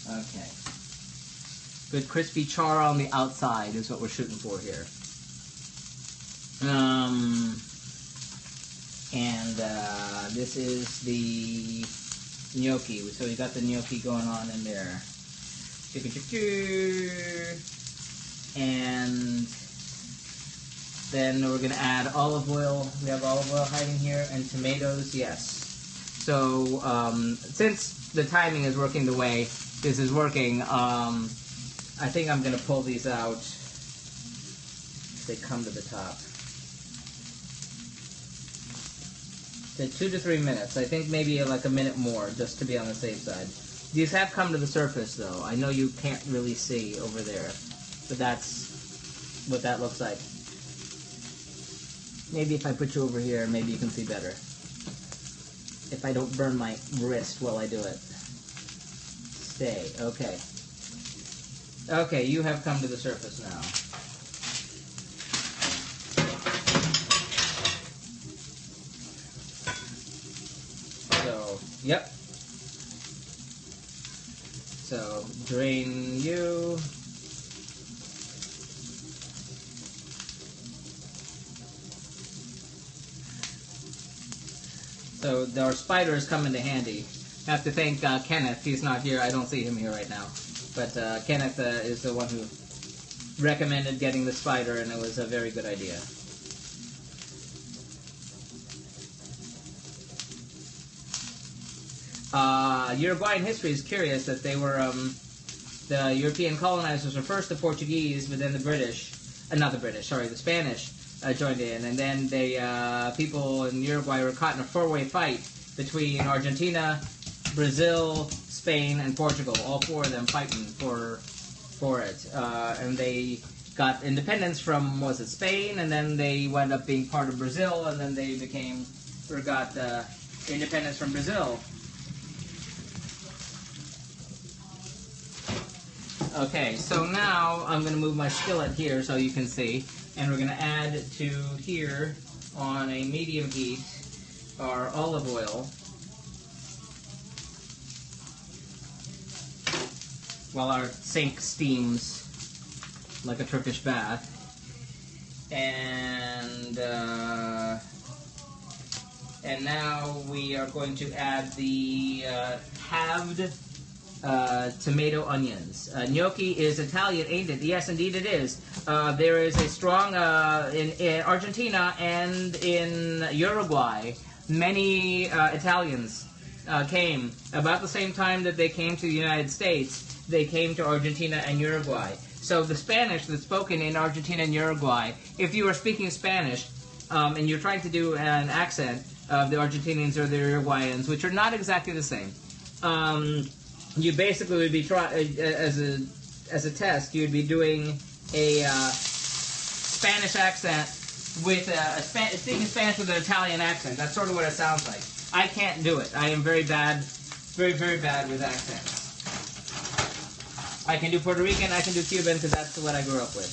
Okay. Good crispy char on the outside is what we're shooting for here. This is the gnocchi. So we got the gnocchi going on in there. And then we're going to add olive oil. We have olive oil hiding here, and tomatoes, yes. So since the timing is working the way this is working, I think I'm going to pull these out. They come to the top. So 2 to 3 minutes. I think maybe like a minute more, just to be on the safe side. These have come to the surface, though. I know you can't really see over there, but that's what that looks like. Maybe if I put you over here, maybe you can see better. If I don't burn my wrist while I do it. Stay. Okay. Okay, you have come to the surface now. So, yep. So, drain you. So, our spiders come into handy. have to thank Kenneth. He's not here. I don't see him here right now. But Kenneth is the one who recommended getting the spider, and it was a very good idea. Uruguayan history is curious that they were, the European colonizers were first the Portuguese, but then the British, the Spanish joined in, and then the people in Uruguay were caught in a four-way fight between Argentina, Brazil, Spain, and Portugal, all four of them fighting for it. And they got independence from, was it Spain, and then they wound up being part of Brazil, and then they got independence from Brazil. Okay, so now I'm going to move my skillet here so you can see, and we're going to add to here on a medium heat our olive oil while our sink steams like a Turkish bath. And now we are going to add the halved tomato onions. Gnocchi is Italian, ain't it? Yes, indeed it is. There is a strong, in Argentina and in Uruguay, many Italians came. About the same time that they came to the United States, they came to Argentina and Uruguay. So the Spanish that's spoken in Argentina and Uruguay, if you are speaking Spanish, and you're trying to do an accent of the Argentinians or the Uruguayans, which are not exactly the same, you basically would be as a test. You'd be doing a Spanish accent with speaking Spanish with an Italian accent. That's sort of what it sounds like. I can't do it. I am very bad, very bad with accents. I can do Puerto Rican. I can do Cuban because that's what I grew up with.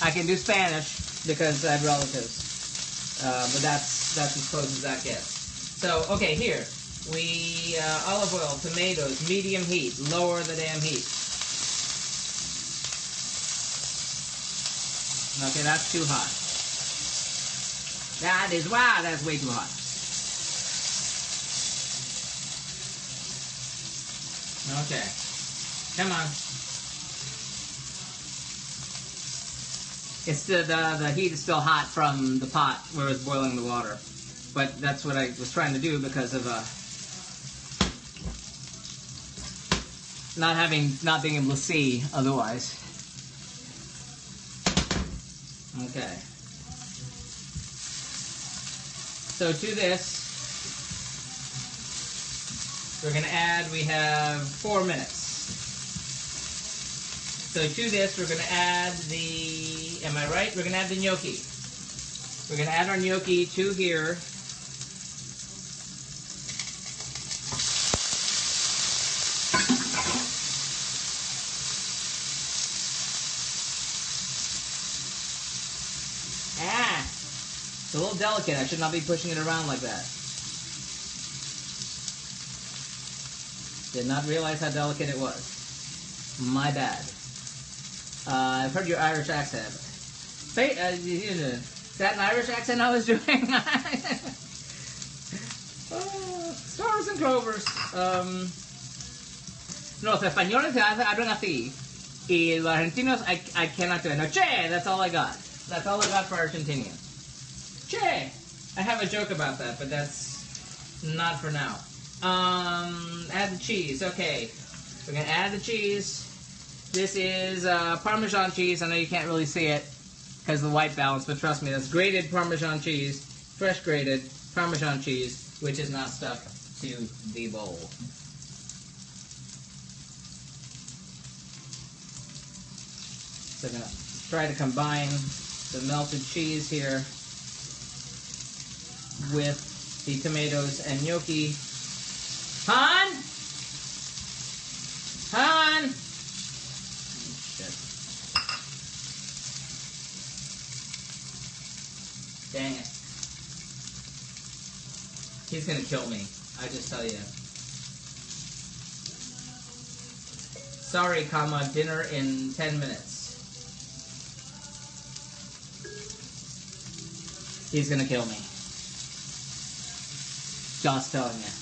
I can do Spanish because I have relatives, but that's as close as that gets. So okay, here. We, olive oil, tomatoes, medium heat, lower the damn heat. Okay, that's too hot. That's way too hot. Okay, come on. It's the heat is still hot from the pot where it's boiling the water. But that's what I was trying to do because of, not being able to see otherwise. Okay. So to this, we're going to add, we have 4 minutes. So to this, we're going to add the, am I right? We're going to add the gnocchi. We're going to add our gnocchi to here. It's a little delicate. I should not be pushing it around like that. Did not realize how delicate it was. My bad. I've heard your Irish accent. Is that an Irish accent I was doing? Stars and clovers. Los españoles hablan así. Y los argentinos, I cannot do it. No, che, that's all I got. That's all I got for Argentinian. Che! I have a joke about that, but that's not for now. Add the cheese. Okay. We're going to add the cheese. This is Parmesan cheese. I know you can't really see it because of the white balance, but trust me, that's grated Parmesan cheese, fresh grated Parmesan cheese, which is not stuck to the bowl. So I'm going to try to combine the melted cheese here with the tomatoes and gnocchi. Han! Han! Shit. Dang it. He's gonna kill me, I just tell you. Sorry, comma, dinner in 10 minutes. He's gonna kill me. Just telling you.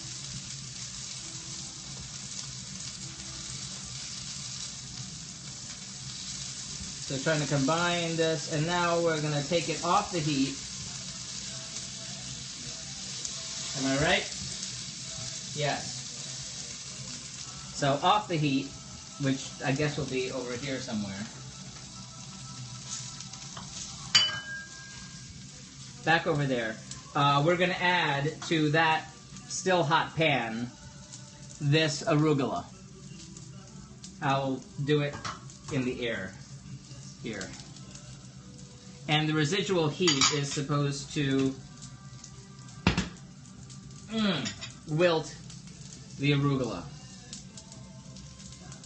So trying to combine this, and now we're gonna take it off the heat. Am I right? Yes. So off the heat, which I guess will be over here somewhere. Back over there. We're gonna add to that still hot pan this arugula. I'll do it in the air here. And the residual heat is supposed to wilt the arugula.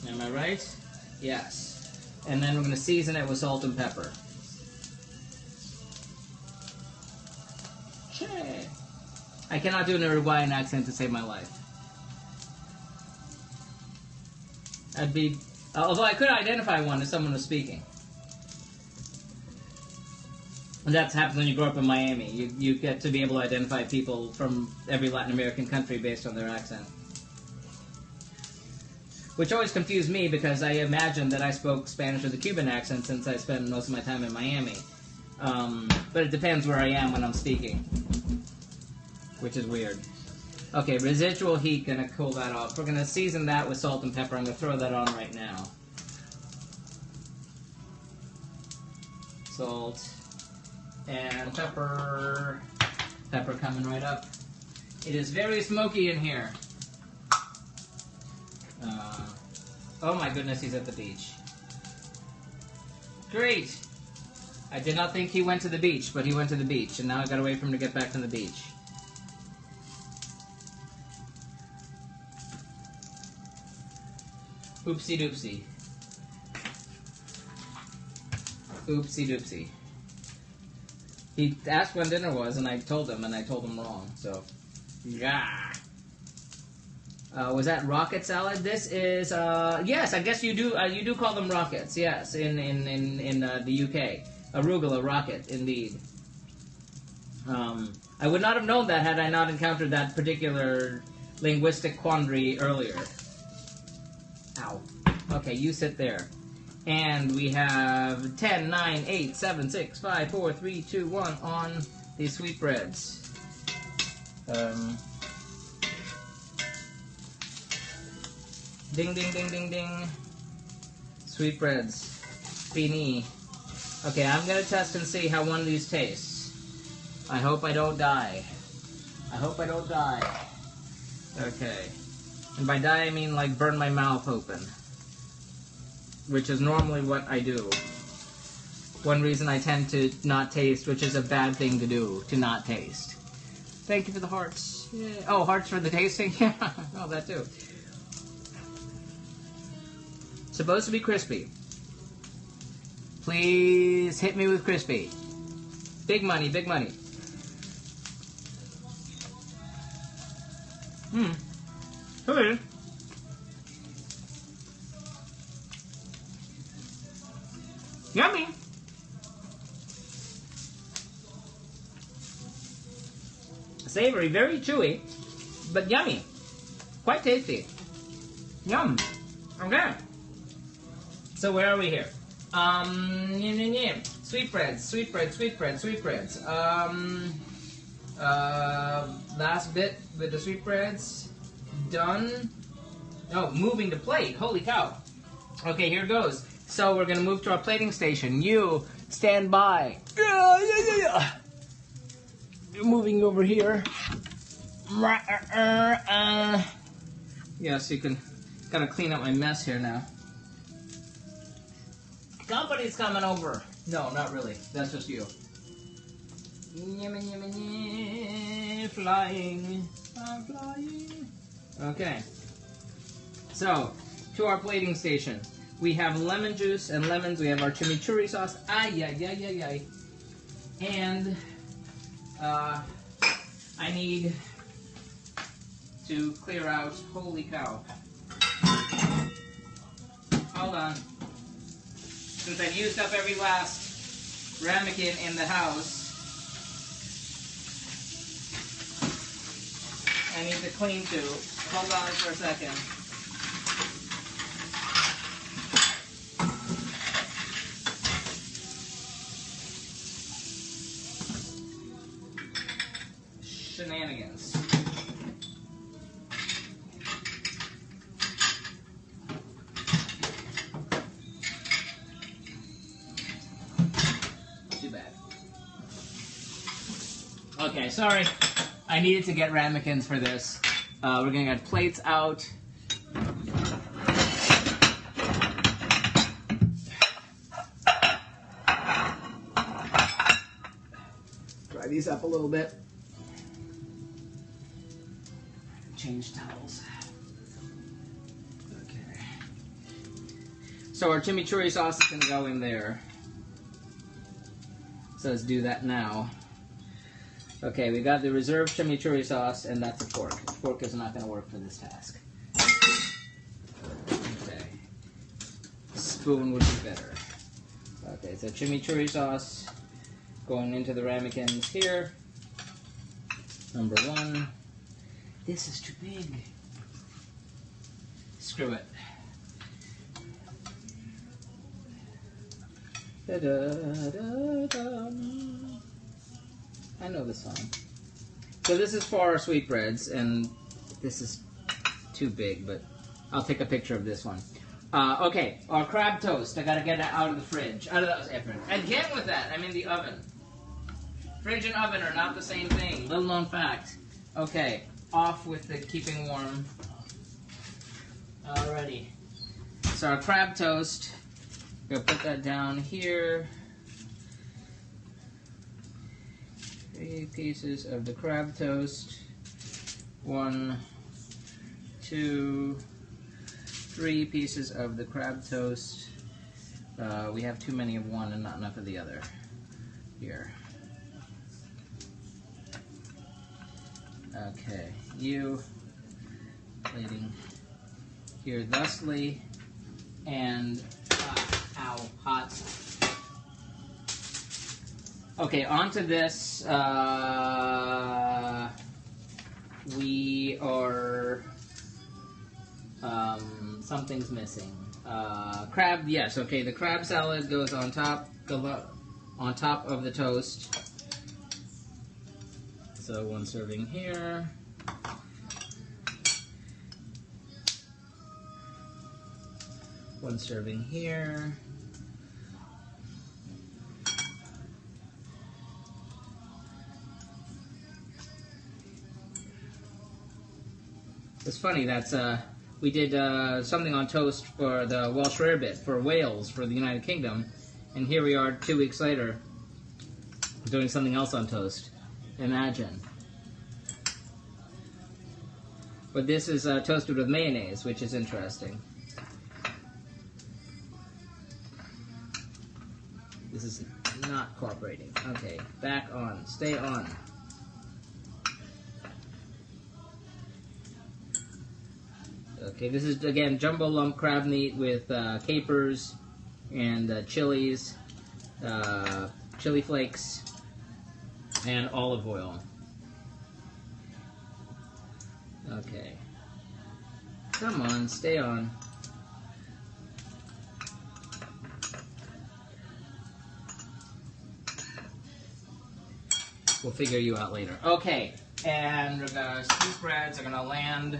Am I right? Yes. And then we're going to season it with salt and pepper. Okay. I cannot do an Uruguayan accent to save my life. I'd be... although I could identify one if someone was speaking. And that happens when you grow up in Miami. You get to be able to identify people from every Latin American country based on their accent. Which always confused me because I imagined that I spoke Spanish with a Cuban accent since I spent most of my time in Miami. But it depends where I am when I'm speaking. Which is weird. Okay, residual heat, gonna cool that off. We're gonna season that with salt and pepper. I'm gonna throw that on right now. Salt and pepper. Pepper coming right up. It is very smoky in here. Oh my goodness, he's at the beach. Great! I did not think he went to the beach, but he went to the beach, and now I gotta wait for him to get back from the beach. Oopsie doopsie. Oopsie doopsie. He asked when dinner was, and I told him wrong, so... Yeah. Was that rocket salad? This is, yes, I guess you do call them rockets, yes, in the UK. Arugula rocket, indeed. I would not have known that had I not encountered that particular linguistic quandary earlier. Ow. Okay, you sit there. And we have 10, 9, 8, 7, 6, 5, 4, 3, 2, 1 on these sweetbreads. Ding, ding, ding, ding, ding. Sweetbreads. Fini. Okay, I'm gonna test and see how one of these tastes. I hope I don't die. I hope I don't die. Okay. And by die, I mean like burn my mouth open. Which is normally what I do. One reason I tend to not taste, which is a bad thing to do, to not taste. Thank you for the hearts. Yeah. Oh, hearts for the tasting? Yeah, oh, that too. Supposed to be crispy. Please hit me with crispy. Big money, big money. Okay. Yummy. Savory, very chewy, but yummy. Quite tasty. Yum. Okay. So where are we here? Sweetbreads. Last bit with the sweetbreads. Done. Oh, moving the plate. Holy cow. Okay, here goes. So we're gonna move to our plating station. You stand by. You're moving over here. Yes, you can. Gotta clean up my mess here now. Company's coming over. No, not really. That's just you. Flying. I'm flying. Okay. So, to our plating station. We have lemon juice and lemons. We have our chimichurri sauce. And I need to clear out. Holy cow. Hold on. Since I've used up every last ramekin in the house, I need to clean too. Hold on for a second. shenanigans. Too bad. Okay, sorry. I needed to get ramekins for this. We're gonna get plates out. Dry these up a little bit. Change towels. Okay. So our chimichurri sauce is gonna go in there. So let's do that now. Okay, we got the reserved chimichurri sauce, and that's a fork. A fork is not going to work for this task. Okay. Spoon would be better. Okay, so chimichurri sauce going into the ramekins here. Number 1. This is too big. Screw it. Da-da-da-da. I know this song. So this is for our sweetbreads, and this is too big, but I'll take a picture of this one. Okay, our crab toast. I gotta get it out of the fridge. Out of the oven. Again with that, I'm in the oven. Fridge and oven are not the same thing. Little known fact. Okay, off with the keeping warm. Alrighty. So our crab toast. Gonna put that down here. 3 pieces of the crab toast. 1, 2, 3 pieces of the crab toast. We have too many of one and not enough of the other. Here. Okay, you plating here thusly, and ow, hot. Okay, onto this. We are. Something's missing. Crab, yes. Okay, the crab salad goes on top of the toast. So 1 serving here. One serving here. It's funny, that's we did something on toast for the Welsh rarebit for Wales for the United Kingdom, and here we are 2 weeks later doing something else on toast. Imagine. But this is toasted with mayonnaise, which is interesting. This is not cooperating. Okay, back on. Stay on. Okay, this is, again, jumbo lump crab meat with capers and chilies, chili flakes, and olive oil. Okay. Come on, stay on. We'll figure you out later. Okay, and the sweetbreads are gonna land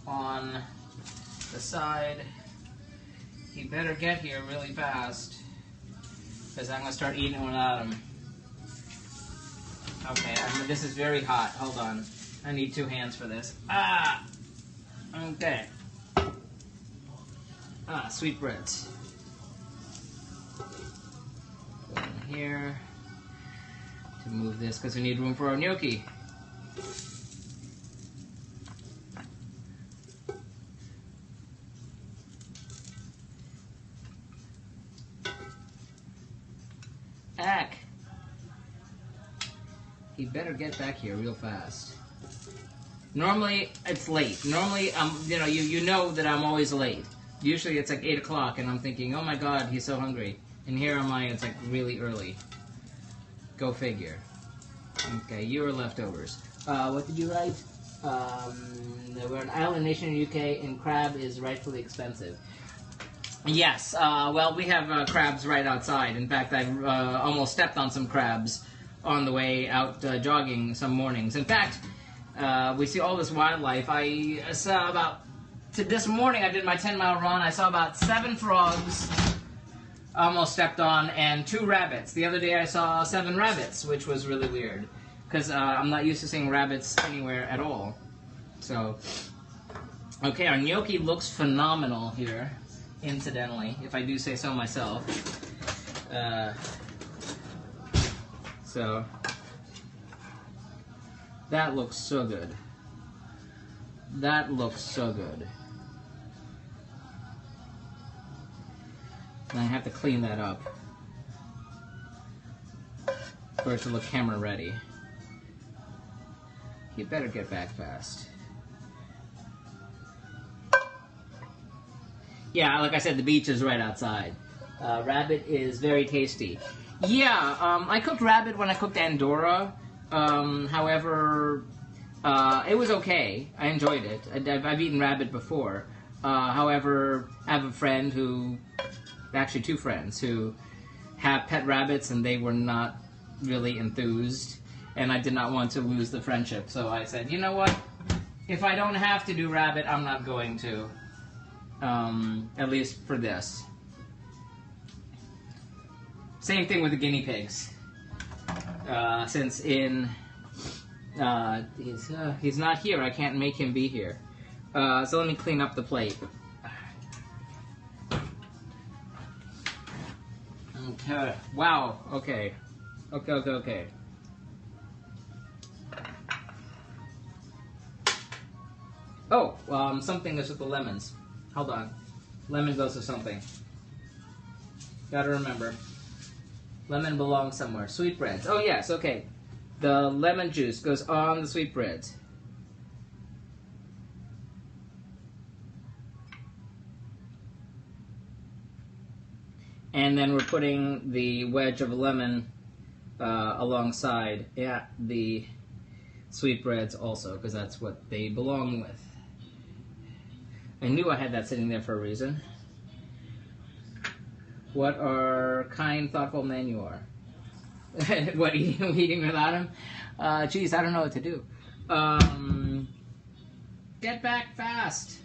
on the side. He better get here really fast, because I'm gonna start eating without him. Okay, this is very hot. Hold on. I need 2 hands for this. Ah! Okay. Sweetbreads. Go in here to move this, because we need room for our gnocchi. Ack! He better get back here real fast. Normally, it's late. Normally, you know that I'm always late. Usually it's like 8 o'clock and I'm thinking, oh my god, he's so hungry. And here am I, it's like really early. Go figure. Okay, you are leftovers. What did you write? We're an island nation in the UK and crab is rightfully expensive. Yes, well, we have crabs right outside. In fact, I almost stepped on some crabs on the way out jogging some mornings. In fact, we see all this wildlife. I saw this morning I did my 10-mile run. I saw about 7 frogs, almost stepped on, and 2 rabbits. The other day I saw 7 rabbits, which was really weird, because I'm not used to seeing rabbits anywhere at all. So, okay, our gnocchi looks phenomenal here, incidentally, if I do say so myself. So, that looks so good. That looks so good. And I have to clean that up for it to look camera ready. You better get back fast. Yeah, like I said, the beach is right outside. Rabbit is very tasty. Yeah, I cooked rabbit when I cooked Andorra. However, it was okay. I enjoyed it. I've eaten rabbit before. However, I have a friend who, actually 2 friends, who have pet rabbits, and they were not really enthused, and I did not want to lose the friendship. So I said, you know what? If I don't have to do rabbit, I'm not going to. At least for this. Same thing with the guinea pigs. Since he's not here, I can't make him be here. So let me clean up the plate. Okay. Wow. Okay. Okay. Oh, something is with the lemons. Hold on. Lemon goes to something. Gotta remember. Lemon belongs somewhere. Sweetbreads. Oh, yes, okay. The lemon juice goes on the sweetbreads. And then we're putting the wedge of lemon alongside the sweetbreads also, because that's what they belong with. I knew I had that sitting there for a reason. What a kind, thoughtful man you are. What, eating without him? Geez, I don't know what to do. Get back fast.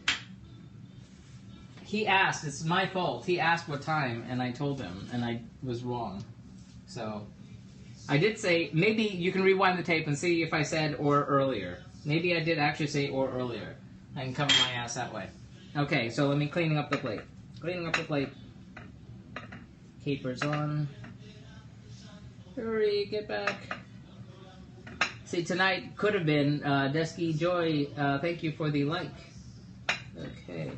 He asked, it's my fault. He asked what time, and I told him, and I was wrong. So, I did say, maybe you can rewind the tape and see if I said or earlier. Maybe I did actually say or earlier. I can cover my ass that way. Okay, so let me cleaning up the plate. Cleaning up the plate. Capers on. Hurry, get back. See, tonight could have been Desky Joy. Thank you for the like. Okay.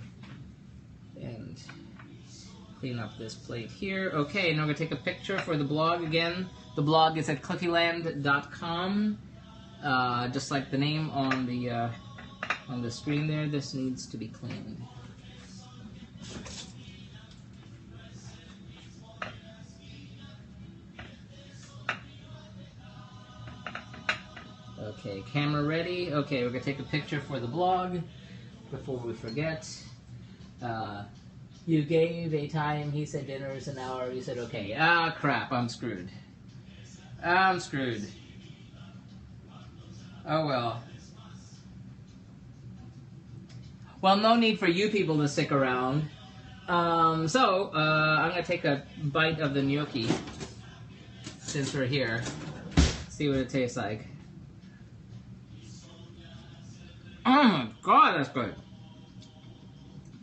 And clean up this plate here. Okay, now I'm going to take a picture for the blog again. The blog is at cliffyland.com. Just like the name on the screen there, this needs to be cleaned. Okay, camera ready. Okay, we're going to take a picture for the blog before we forget. You gave a time, he said dinner is an hour, you said okay. Ah, crap, I'm screwed. I'm screwed. Oh well. Well, no need for you people to stick around. I'm going to take a bite of the gnocchi since we're here. See what it tastes like. Oh my god, that's good.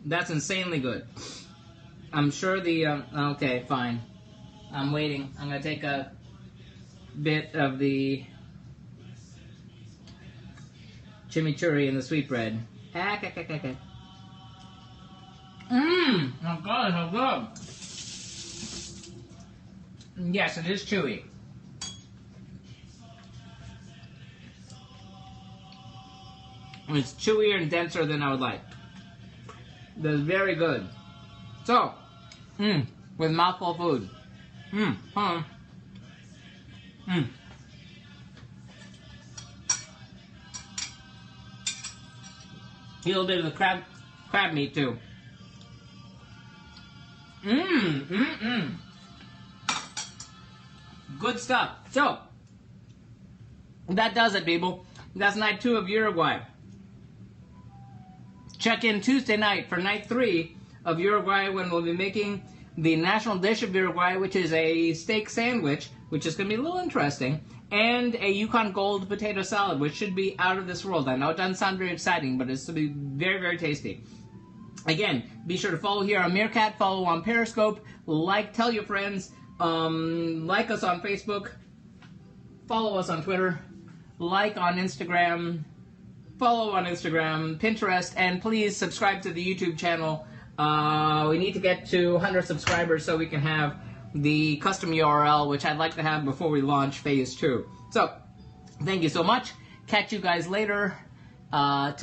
That's insanely good. I'm sure the, okay, fine. I'm waiting. I'm going to take a bit of the chimichurri and the sweetbread. Oh god, so good. Yes, it is chewy. It's chewier and denser than I would like. That's very good. So, with mouthful of food. A little bit of the crab meat too. Good stuff. So, that does it, people. That's night 2 of Uruguay. Check in Tuesday night for night 3 of Uruguay, when we'll be making the national dish of Uruguay, which is a steak sandwich, which is going to be a little interesting, and a Yukon Gold potato salad, which should be out of this world. I know it doesn't sound very exciting, but it's going to be very, very tasty. Again, be sure to follow here on Meerkat, follow on Periscope, tell your friends, like us on Facebook, follow us on Twitter, like on Instagram, follow on Instagram, Pinterest, and please subscribe to the YouTube channel. We need to get to 100 subscribers so we can have the custom URL, which I'd like to have before we launch phase 2. So, thank you so much. Catch you guys later. Till